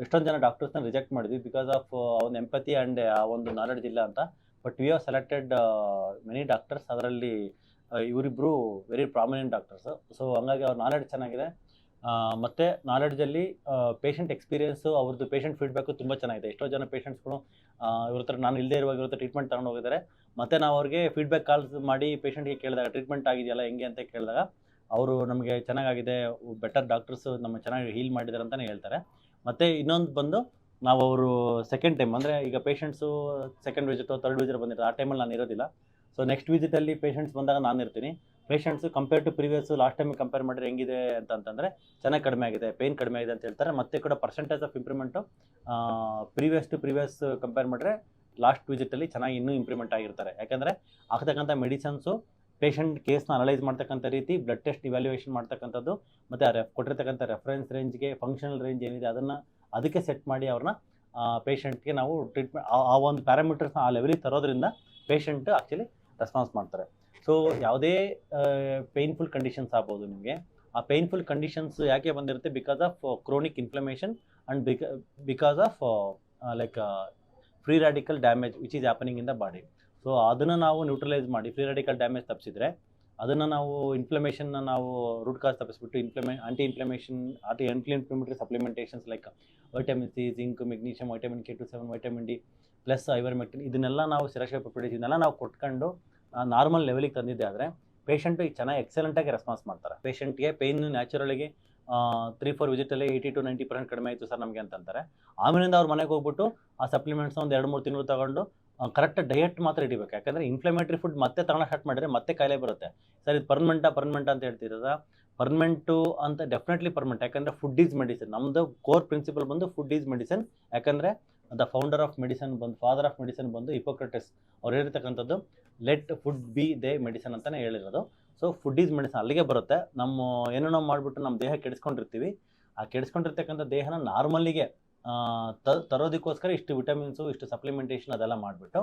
ಎಷ್ಟೊಂದು ಜನ ಡಾಕ್ಟರ್ಸ್ನ ರಿಜೆಕ್ಟ್ ಮಾಡಿದ್ವಿ ಬಿಕಾಸ್ ಆಫ್ ಒಂದು ಎಂಪತಿ ಆ್ಯಂಡ್ ಆ ಒಂದು ನಾಲೆಡ್ಜ್ ಇಲ್ಲ ಅಂತ. But we have selected many doctors, ಅದರಲ್ಲಿ ಇವರಿಬ್ಬರು ವೆರಿ ಪ್ರಾಮಿನೆಂಟ್ ಡಾಕ್ಟರ್ಸು. ಸೊ ಹಂಗಾಗಿ ಅವ್ರ ನಾಲೆಡ್ಜ್ ಚೆನ್ನಾಗಿದೆ. ಮತ್ತು ನಾಲೆಡ್ಜಲ್ಲಿ ಪೇಷಂಟ್ ಎಕ್ಸ್ಪೀರಿಯೆನ್ಸು, ಅವ್ರದ್ದು ಪೇಷಂಟ್ ಫೀಡ್ಬ್ಯಾಕು ತುಂಬ ಚೆನ್ನಾಗಿದೆ. ಎಷ್ಟೋ ಜನ ಪೇಷಂಟ್ಸ್ಗಳು ಇವ್ರ ಹತ್ರ ನಾನು ಇಲ್ಲದೆ ಇರುವಾಗ ಇವ್ರ ಹತ್ರ ಟ್ರೀಟ್ಮೆಂಟ್ ತೊಗೊಂಡು ಹೋಗಿದ್ದಾರೆ. ಮತ್ತು ನಾವು ಅವ್ರಿಗೆ ಫೀಡ್ಬ್ಯಾಕ್ ಕಾಲ್ಸ್ ಮಾಡಿ ಪೇಷಂಟ್ಗೆ ಕೇಳಿದಾಗ ಟ್ರೀಟ್ಮೆಂಟ್ ಆಗಿದೆಯಲ್ಲ ಹೆಂಗೆ ಅಂತ ಕೇಳಿದಾಗ ಅವರು ನಮಗೆ ಚೆನ್ನಾಗಾಗಿದೆ, ಬೆಟರ್ ಡಾಕ್ಟರ್ಸು ನಮ್ಮ ಚೆನ್ನಾಗಿ ಹೀಲ್ ಮಾಡಿದ್ದಾರೆ ಅಂತಲೇ ಹೇಳ್ತಾರೆ. ಮತ್ತು ಇನ್ನೊಂದು ಬಂದು ನಾವು ಅವರು ಸೆಕೆಂಡ್ ಟೈಮ್ ಅಂದರೆ ಈಗ patients second visit third visit ಬಂದಿರ್ತಾರೆ, ಆ ಟೈಮಲ್ಲಿ ನಾನು ಇರೋದಿಲ್ಲ. ಸೊ ನೆಕ್ಸ್ಟ್ ವಿಸಿಟಲ್ಲಿ ಪೇಷಂಟ್ಸ್ ಬಂದಾಗ ನಾನು ಇರ್ತೀನಿ. Patients compare to previous last ಟೈಮಿಗೆ ಕಂಪೇರ್ ಮಾಡಿದ್ರೆ ಹೆಂಗಿದೆ ಅಂತಂದರೆ ಚೆನ್ನಾಗಿ ಕಡಿಮೆ ಆಗಿದೆ, ಪೇಯ್ನ್ ಕಡಿಮೆ ಆಗಿದೆ ಅಂತ ಹೇಳ್ತಾರೆ. ಮತ್ತು ಕೂಡ percentage of improvement previous compare ಮಾಡಿದ್ರೆ ಲಾಸ್ಟ್ ವಿಸಿಟಲ್ಲಿ ಚೆನ್ನಾಗಿ ಇನ್ನೂ ಇಂಪ್ರೂವ್ಮೆಂಟ್ ಆಗಿರ್ತಾರೆ. ಯಾಕೆಂದರೆ ಆಗ್ತಕ್ಕಂಥ ಮೆಡಿಸನ್ಸು ಪೇಷಂಟ್ ಕೇಸ್ನ ಅನಲೈಸ್ ಮಾಡ್ತಕ್ಕಂಥ ರೀತಿ, ಬ್ಲಡ್ ಟೆಸ್ಟ್ ಇವ್ಯಾಲ್ಯೂಯೇಷನ್ ಮಾಡ್ತಕ್ಕಂಥದ್ದು, ಮತ್ತು ಕೊಟ್ಟಿರ್ತಕ್ಕಂಥ ರೆಫರೆನ್ಸ್ ರೇಂಜ್ಗೆ ಫಂಕ್ಷನಲ್ ರೇಂಜ್ ಏನಿದೆ ಅದಕ್ಕೆ ಸೆಟ್ ಮಾಡಿ ಅವ್ರನ್ನ ಪೇಷಂಟ್ಗೆ ನಾವು ಟ್ರೀಟ್ಮೆಂಟ್ ಆ ಒಂದು ಪ್ಯಾರಾಮೀಟರ್ಸ್ನ ಆ ಲೆವೆಲಿಗೆ ತರೋದ್ರಿಂದ ಪೇಷಂಟ್ ಆ್ಯಕ್ಚುಲಿ ರೆಸ್ಪಾನ್ಸ್ ಮಾಡ್ತಾರೆ. ಸೊ ಯಾವುದೇ ಪೇಯ್ನ್ಫುಲ್ ಕಂಡೀಷನ್ಸ್ ಆಗ್ಬೋದು ನಿಮಗೆ. ಆ ಪೇಯ್ನ್ಫುಲ್ ಕಂಡೀಷನ್ಸ್ ಯಾಕೆ ಬಂದಿರುತ್ತೆ? Because of chronic inflammation and because of like free radical damage which is happening in the body. So ಅದನ್ನು ನಾವು ನ್ಯೂಟ್ರಲೈಸ್ ಮಾಡಿ ಫ್ರೀ ರ್ಯಾಡಿಕಲ್ ಡ್ಯಾಮೇಜ್ ತಪ್ಪಿಸಿದ್ರೆ, ಅದನ್ನು ನಾವು ಇನ್ಫ್ಲಮೇಷನ್ನ ನಾವು ರೂಟ್ ಕಾಸ್ ತಪ್ಪಿಸ್ಬಿಟ್ಟು anti inflammatory supplementations like vitamin C, zinc, magnesium, vitamin K27, vitamin D plus ivermectin, ಇದನ್ನೆಲ್ಲ ನಾವು ಸಿರಕ್ಷೆಪಡಿಸಿ ಇದನ್ನೆಲ್ಲ ನಾವು ಕೊಟ್ಕೊಂಡು ನಾರ್ಮಲ್ ಲೆವೆಲಿಗೆ ತಂದಿದ್ದೆ ಆದರೆ ಪೇಷಂಟು ಈಗ ಚೆನ್ನಾಗಿ ಎಕ್ಸಲೆಂಟಾಗಿ ರೆಸ್ಪಾನ್ಸ್ ಮಾಡ್ತಾರೆ. ಪೇಷಂಟ್ಗೆ ಪೇಯ್ನು ನ್ಯಾಚುರಲಿಗೆ 3-4 ವಿಸಿಟಲ್ಲಿ 80 to 90% ಕಡಿಮೆ ಆಯಿತು ಸರ್ ನಮಗೆ ಅಂತಂತಾರೆ. ಆಮೇಲಿಂದ ಅವ್ರ ಮನೆಗೆ ಹೋಗ್ಬಿಟ್ಟು ಆ ಸಪ್ಲಿಮೆಂಟ್ಸ್ನ ಒಂದು 2-3 ತಿಂಗಳು ತೊಗೊಂಡು ಕರೆಕ್ಟ್ ಡಯಟ್ ಮಾತ್ರ ಹಿಡಿಬೇಕು. ಯಾಕಂದರೆ ಇನ್ಫ್ಲಮೇಟ್ರಿ ಫುಡ್ ಮತ್ತೆ ತಗೊಳ್ಳೋ ಸ್ಟಾರ್ಟ್ ಮಾಡಿದ್ರೆ ಮತ್ತೆ ಕಾಯಿಲೆ ಬರುತ್ತೆ. ಸರ್ ಇದು ಪರ್ಮನೆಂಟ್ ಅಂತ ಹೇಳ್ತಿರೋದ? ಪರ್ಮನೆಂಟು ಅಂತ ಡೆಫಿನೆಟ್ಲಿ ಪರ್ಮನೆಂಟ್. ಯಾಕಂದರೆ ಫುಡ್ ಈಸ್ ಮೆಡಿಸಿನ್. ನಮ್ಮದು ಕೋರ್ ಪ್ರಿನ್ಸಿಪಲ್ ಬಂದು ಫುಡ್ ಈಸ್ ಮೆಡಿಸಿನ್. ಯಾಕಂದರೆ ದ ಫೌಂಡರ್ ಆಫ್ ಮೆಡಿಸಿನ್ ಬಂದು, ಫಾದರ್ ಆಫ್ ಮೆಡಿಸಿನ್ ಬಂದು ಹಿಪೋಕ್ರಟಿಸ್ ಅವ್ರು ಹೇಳಿರ್ತಕ್ಕಂಥದ್ದು let food be thy medicine ಅಂತಲೇ ಹೇಳಿರೋದು. ಸೊ ಫುಡ್ ಈಸ್ ಮೆಡಿಸಿನ್ ಅಲ್ಲಿಗೆ ಬರುತ್ತೆ. ನಮ್ಮ ಏನೋ ನಾವು ಮಾಡಿಬಿಟ್ಟು ನಮ್ಮ ದೇಹ ಕೆಡಿಸ್ಕೊಂಡಿರ್ತೀವಿ. ಆ ಕೆಡಿಸ್ಕೊಂಡಿರ್ತಕ್ಕಂಥ ದೇಹನ ನಾರ್ಮಲ್ಲಿಗೆ ತರೋದಕ್ಕೋಸ್ಕರ ಇಷ್ಟು ವಿಟಮಿನ್ಸು, ಇಷ್ಟು ಸಪ್ಲಿಮೆಂಟೇಷನ್ ಅದೆಲ್ಲ ಮಾಡಿಬಿಟ್ಟು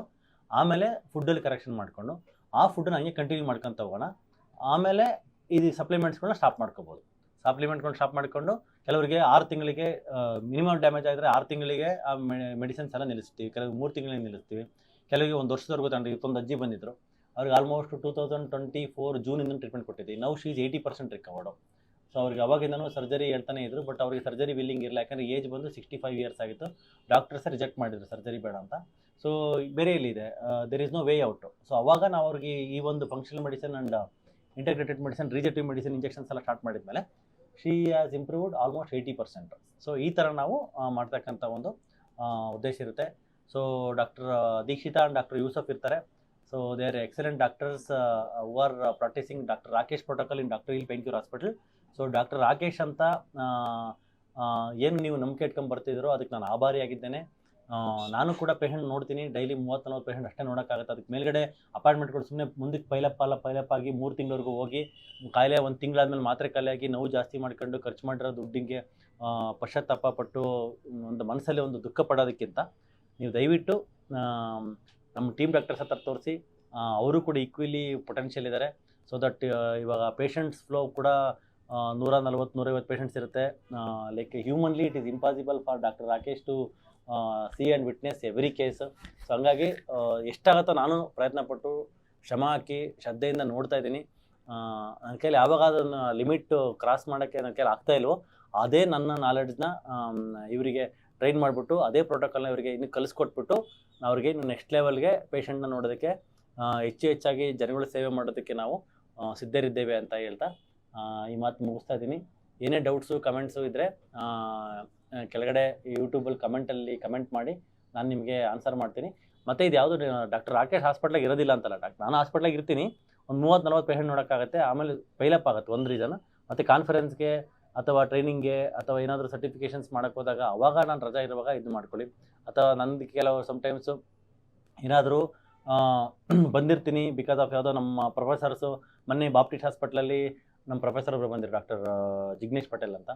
ಆಮೇಲೆ ಫುಡ್ಡಲ್ಲಿ ಕರೆಕ್ಷನ್ ಮಾಡಿಕೊಂಡು ಆ ಫುಡ್ಡನ್ನ ಹಂಗೆ ಕಂಟಿನ್ಯೂ ಮಾಡ್ಕೊತ ಹೋಗೋಣ. ಆಮೇಲೆ ಇದು ಸಪ್ಲಿಮೆಂಟ್ಸ್ಗಳನ್ನ ಸ್ಟಾಪ್ ಮಾಡ್ಕೋಬೋದು. ಸ್ಟಾಪ್ ಮಾಡಿಕೊಂಡು ಕೆಲವರಿಗೆ 6 ತಿಂಗಳಿಗೆ ಮಿನಿಮಮ್ ಡ್ಯಾಮೇಜ್ ಆಗಿದ್ರೆ 6 ತಿಂಗಳಿಗೆ ಆ ಮೆಡಿಸಿನ್ಸ್ ಎಲ್ಲ ನಿಲ್ಲಿಸ್ತೀವಿ. ಕೆಲವು 3 ತಿಂಗಳಿಗೆ ನಿಲ್ಲಿಸ್ತೀವಿ. ಕೆಲವರಿಗೆ 1 ವರ್ಷದವರೆಗೂ ತಗೊಂಡು ಇವತ್ತೊಂದು ಅಜ್ಜಿ ಬಂದಿದ್ದರು. ಅವ್ರಿಗೆ ಆಲ್ಮೋಸ್ಟ್ 2024 ಜೂನಿಂದ ಟ್ರೀಟ್ಮೆಂಟ್ ಕೊಟ್ಟಿದ್ವಿ. Now she is 80% ರಿಕವರ್ಡು. ಸೊ ಅವ್ರಿಗೆ ಅವಾಗಿಂದನೂ ಸರ್ಜರಿ ಹೇಳ್ತಾನೆ ಇದ್ರು. ಬಟ್ ಅವ್ರಿಗೆ ಸರ್ಜರಿ ವಿಲ್ಲಿಂಗ್ ಇರಲ್ಲ. ಯಾಕಂದರೆ ಏಜ್ ಬಂದು 65 ಇಯರ್ಸ್ ಆಗಿತ್ತು. ಡಾಕ್ಟರ್ಸೇ ರಿಜೆಕ್ಟ್ ಮಾಡಿದ್ರು ಸರ್ಜರಿ ಬೇಡ ಅಂತ. ಸೊ ಬೇರೆ ಎಲ್ಲಿದೆ, there is no way out. So ಅವಾಗ ನಾವು ಅವ್ರಿಗೆ ಈ ಒಂದು functional medicine and integrated medicine, regenerative medicine, injections ಎಲ್ಲ ಸ್ಟಾರ್ಟ್ ಮಾಡಿದ್ಮೇಲೆ she has improved almost 80%. So ಈ ಥರ ನಾವು ಮಾಡ್ತಕ್ಕಂಥ ಒಂದು ಉದ್ದೇಶ ಇರುತ್ತೆ. So doctor Dikshita and doctor Yusuf ಇರ್ತಾರೆ. So they are excellent doctors who are practising doctor Rakesh protocol in doctor heal pain cure hospital. So doctor Rakesh ಅಂತ ಏನು ನೀವು ನಂಬಿಕೆ ಇಟ್ಕೊಂಡು ಬರ್ತಿದ್ದೀರೋ ಅದಕ್ಕೆ ನಾನು ಆಭಾರಿಯಾಗಿದ್ದೇನೆ. ನಾನು ಕೂಡ ಪೇಷಂಟ್ ನೋಡ್ತೀನಿ. ಡೈಲಿ 30-40 ಪೇಷಂಟ್ ಅಷ್ಟೇ ನೋಡೋಕ್ಕಾಗುತ್ತೆ. ಅದಕ್ಕೆ ಮೇಲ್ಗಡೆ ಅಪಾಯಿಂಟ್ಮೆಂಟ್ಗಳು ಸುಮ್ಮನೆ ಮುಂದಕ್ಕೆ ಪೈಲಪ್ ಆಗಿ 3 ತಿಂಗಳವರೆಗೂ ಹೋಗಿ ಕಾಯಿಲೆ 1 ತಿಂಗಳಾದ್ಮೇಲೆ ಮಾತ್ರೆ ಖಾಲಿ ಆಗಿ ನೋವು ಜಾಸ್ತಿ ಮಾಡ್ಕೊಂಡು ಖರ್ಚು ಮಾಡಿರೋ ದುಡ್ಡಿಗೆ ಪಶ್ಚಾತ್ತಾಪ ಪಟ್ಟು ಒಂದು ಮನಸ್ಸಲ್ಲಿ ಒಂದು ದುಃಖ ಪಡೋದಕ್ಕಿಂತ ನೀವು ದಯವಿಟ್ಟು ನಮ್ಮ ಟೀಮ್ ಡಾಕ್ಟರ್ಸ್ ಹತ್ರ ತೋರಿಸಿ. ಅವರು ಕೂಡ ಈಕ್ವಲಿ ಪೊಟೆನ್ಷಿಯಲ್ ಇದ್ದಾರೆ. ಸೊ ದಟ್ ಇವಾಗ ಪೇಷಂಟ್ಸ್ ಫ್ಲೋ ಕೂಡ 140-150 ಪೇಷಂಟ್ಸ್ ಇರುತ್ತೆ. Like humanly it is impossible for doctor Rakesh to see and witness every case. So ಹಂಗಾಗಿ ಎಷ್ಟಾಗುತ್ತೋ ನಾನು ಪ್ರಯತ್ನಪಟ್ಟು ಶ್ರಮ ಹಾಕಿ ಶ್ರದ್ಧೆಯಿಂದ ನೋಡ್ತಾ ಇದ್ದೀನಿ. ನನ್ನ ಕೈಲಿ ಯಾವಾಗ ಅದನ್ನು ಲಿಮಿಟ್ ಕ್ರಾಸ್ ಮಾಡೋಕ್ಕೆ ನನ್ನ ಕೈಲಿ ಆಗ್ತಾ ಇಲ್ವೋ ಅದೇ ನನ್ನ ನಾಲೆಡ್ಜ್ನ ಇವರಿಗೆ ಟ್ರೈನ್ ಮಾಡಿಬಿಟ್ಟು ಅದೇ ಪ್ರೋಟೋಕಾಲ್ನ ಇವರಿಗೆ ಇನ್ನು ಕಲಿಸ್ಕೊಟ್ಬಿಟ್ಟು ಅವ್ರಿಗೆ ಇನ್ನು ನೆಕ್ಸ್ಟ್ ಲೆವೆಲ್ಗೆ ಪೇಷಂಟ್ನ ನೋಡೋದಕ್ಕೆ ಹೆಚ್ಚಾಗಿ ಜನಗಳ ಸೇವೆ ಮಾಡೋದಕ್ಕೆ ನಾವು ಸಿದ್ಧರಿದ್ದೇವೆ ಅಂತ ಹೇಳ್ತಾ ಈ ಮಾತು ಮುಗಿಸ್ತಾ ಇದ್ದೀನಿ. ಏನೇ ಡೌಟ್ಸು ಕಮೆಂಟ್ಸು ಇದ್ದರೆ ಕೆಳಗಡೆ ಯೂಟ್ಯೂಬಲ್ಲಿ ಕಮೆಂಟ್ ಮಾಡಿ ನಾನು ನಿಮಗೆ ಆನ್ಸರ್ ಮಾಡ್ತೀನಿ. ಮತ್ತು ಇದು ಯಾವುದು ಡಾಕ್ಟರ್ ರಾಕೇಶ್ ಹಾಸ್ಪಿಟ್ಲಾಗ ಇರೋದಿಲ್ಲ ಅಂತಲ್ಲ, ನಾನು ಹಾಸ್ಪಿಟ್ಲಾಗ ಇರ್ತೀನಿ, ಒಂದು 30-40 ಪೇಷಂಟ್ ನೋಡೋಕ್ಕಾಗುತ್ತೆ. ಆಮೇಲೆ ಪೈಲಪ್ ಆಗುತ್ತೆ ಒಂದು ರೀಸನ್. ಮತ್ತು ಕಾನ್ಫರೆನ್ಸ್ಗೆ ಅಥವಾ ಟ್ರೈನಿಂಗ್ಗೆ ಅಥವಾ ಏನಾದರೂ ಸರ್ಟಿಫಿಕೇಷನ್ಸ್ ಮಾಡೋಕ್ಕೆ ಹೋದಾಗ ಅವಾಗ ನಾನು ರಜಾ ಇರುವಾಗ ಇದು ಮಾಡ್ಕೊಳ್ಳಿ. ಅಥವಾ ನನಗೆ ಕೆಲವು ಸಮ್ಟೈಮ್ಸು ಏನಾದರೂ ಬಂದಿರ್ತೀನಿ ಬಿಕಾಸ್ ಆಫ್ ಯಾವುದೋ ನಮ್ಮ ಪ್ರೊಫೆಸರ್ಸು. ಮೊನ್ನೆ ಬಾಪ್ಟಿಸ್ಟ್ ಹಾಸ್ಪಿಟ್ಲಲ್ಲಿ ನಮ್ಮ ಪ್ರೊಫೆಸರ್ ಒಬ್ಬರು ಬಂದಿರು, ಡಾಕ್ಟರ್ ಜಿಗ್ನೇಶ್ ಪಟೇಲ್ ಅಂತ.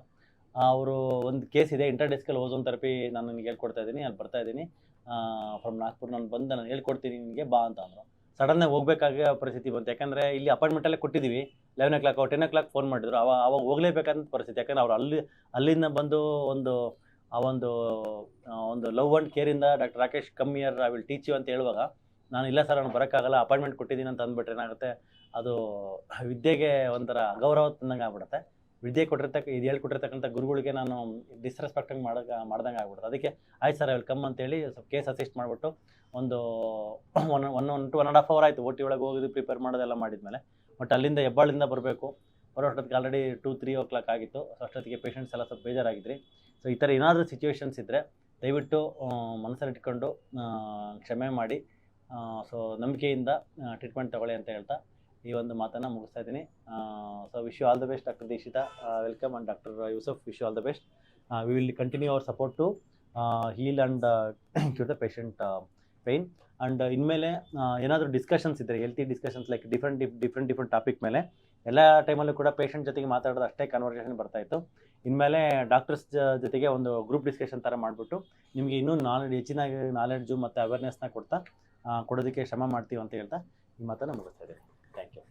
ಅವರು ಒಂದು ಕೇಸ್ ಇದೆ, ಇಂಟರ್ಡಿಸ್ಕಲ್ ಓಝೋನ್ ಥೆರಪಿ ನಾನು ನಿನಗೆ ಹೇಳ್ಕೊಡ್ತಾ ಇದ್ದೀನಿ, ಅಲ್ಲಿ ಬರ್ತಾ ಇದ್ದೀನಿ ಫ್ರಮ್ ನಾಗ್ಪುರ್, ನಾನು ಬಂದು ನಾನು ಹೇಳ್ಕೊಡ್ತೀನಿ ನಿನಗೆ ಬಾ ಅಂತ ಅಂದರು. ಸಡನ್ನಾಗಿ ಹೋಗಬೇಕಾಗ ಪರಿಸ್ಥಿತಿ ಬಂತು. ಯಾಕಂದರೆ ಇಲ್ಲಿ ಅಪಾಯಿಂಟ್ಮೆಂಟಲ್ಲೇ ಕೊಟ್ಟಿದ್ದೀವಿ, 11 o'clock 10 o'clock ಫೋನ್ ಮಾಡಿದ್ರು. ಅವಾಗ ಹೋಗಲೇಬೇಕಂತ ಪರಿಸ್ಥಿತಿ. ಯಾಕಂದ್ರೆ ಅವ್ರು ಅಲ್ಲಿಂದ ಬಂದು ಒಂದು ಲವ್ ಆ್ಯಂಡ್ ಕೇರಿಂದ doctor Rakesh come here, I will teach you ಅಂತ ಹೇಳುವಾಗ ನಾನು ಇಲ್ಲ ಸರ್ ನಾನು ಬರೋಕ್ಕಾಗಲ್ಲ, ಅಪಾಯಿಂಟ್ಮೆಂಟ್ ಕೊಟ್ಟಿದ್ದೀನಿ ಅಂತ ಅಂದ್ಬಿಟ್ರೆ ಏನಾಗುತ್ತೆ, ಅದು ವಿದ್ಯೆಗೆ ಒಂಥರ ಅಗೌರವ ತಂದಂಗೆ ಆಗ್ಬಿಡುತ್ತೆ. ವಿದ್ಯೆ ಇದು ಹೇಳ್ಕೊಟ್ಟಿರ್ತಕ್ಕಂಥ ಗುರುಗಳಿಗೆ ನಾನು ಡಿಸ್ರೆಸ್ಪೆಕ್ಟಂಗೆ ಮಾಡ್ದಂಗೆ ಆಗ್ಬಿಡುತ್ತೆ. ಅದಕ್ಕೆ ಆಯ್ತು ಸರ್ ಐ ವಿಲ್ ಕಮ್ ಅಂತೇಳಿ ಸ್ವಲ್ಪ ಕೇಸ್ ಅಸಿಸ್ಟ್ ಮಾಡಿಬಿಟ್ಟು ಒಂದು 1.5 hour ಆಯಿತು OT ಒಳಗೆ ಹೋಗಿದ್ದು ಪ್ರಿಪೇರ್ ಮಾಡೋದೆಲ್ಲ ಮಾಡಿದ್ಮೇಲೆ. ಬಟ್ ಅಲ್ಲಿಂದ ಹೆಬ್ಬಾಳಿಂದ ಬರಬೇಕು, ಬರೋಷ್ಟೊತ್ತಿಗೆ ಆಲ್ರೆಡಿ 2-3 o'clock ಆಗಿತ್ತು. ಸೊ ಅಷ್ಟೊತ್ತಿಗೆ ಪೇಷಂಟ್ಸ್ ಎಲ್ಲ ಸ್ವಲ್ಪ ಬೇಜಾರಾಗಿದ್ರಿ. ಸೊ ಈ ಥರ ಏನಾದರೂ ಸಿಚುವೇಶನ್ಸ್ ಇದ್ದರೆ ದಯವಿಟ್ಟು ಮನಸ್ಸಲ್ಲಿಟ್ಕೊಂಡು ಕ್ಷಮೆ ಮಾಡಿ, ಸೊ ನಂಬಿಕೆಯಿಂದ ಟ್ರೀಟ್ಮೆಂಟ್ ತಗೊಳ್ಳಿ ಅಂತ ಹೇಳ್ತಾ ಈ ಒಂದು ಮಾತನ್ನು ಮುಗಿಸ್ತಾ ಇದ್ದೀನಿ. So wish you all the best doctor Dikshita, welcome, and doctor Yusuf wish you all the best. We will continue our support to heal and cure the patient pain. And ಇನ್ಮೇಲೆ ಏನಾದರೂ ಡಿಸ್ಕಷನ್ಸ್ ಇದ್ದರೆ, healthy discussions like different topic ಮೇಲೆ ಎಲ್ಲ ಟೈಮಲ್ಲೂ ಕೂಡ patient ಜೊತೆಗೆ ಮಾತಾಡೋದು ಅಷ್ಟೇ ಕನ್ವರ್ಸೇಷನ್ ಬರ್ತಾಯಿತ್ತು. ಇನ್ಮೇಲೆ ಡಾಕ್ಟರ್ಸ್ ಜೊತೆಗೆ ಒಂದು ಗ್ರೂಪ್ ಡಿಸ್ಕಷನ್ ಥರ ಮಾಡಿಬಿಟ್ಟು ನಿಮಗೆ ಇನ್ನೂ ಹೆಚ್ಚಿನ ನಾಲೆಡ್ಜು ಮತ್ತು ಅವೇರ್ನೆಸ್ನ ಕೊಡೋದಕ್ಕೆ ಶ್ರಮ ಮಾಡ್ತೀವಿ ಅಂತ ಹೇಳ್ತಾ ಈ ಮಾತನ್ನು ಮುಗಿಸ್ತಾ ಇದ್ದೀನಿ. Thank you.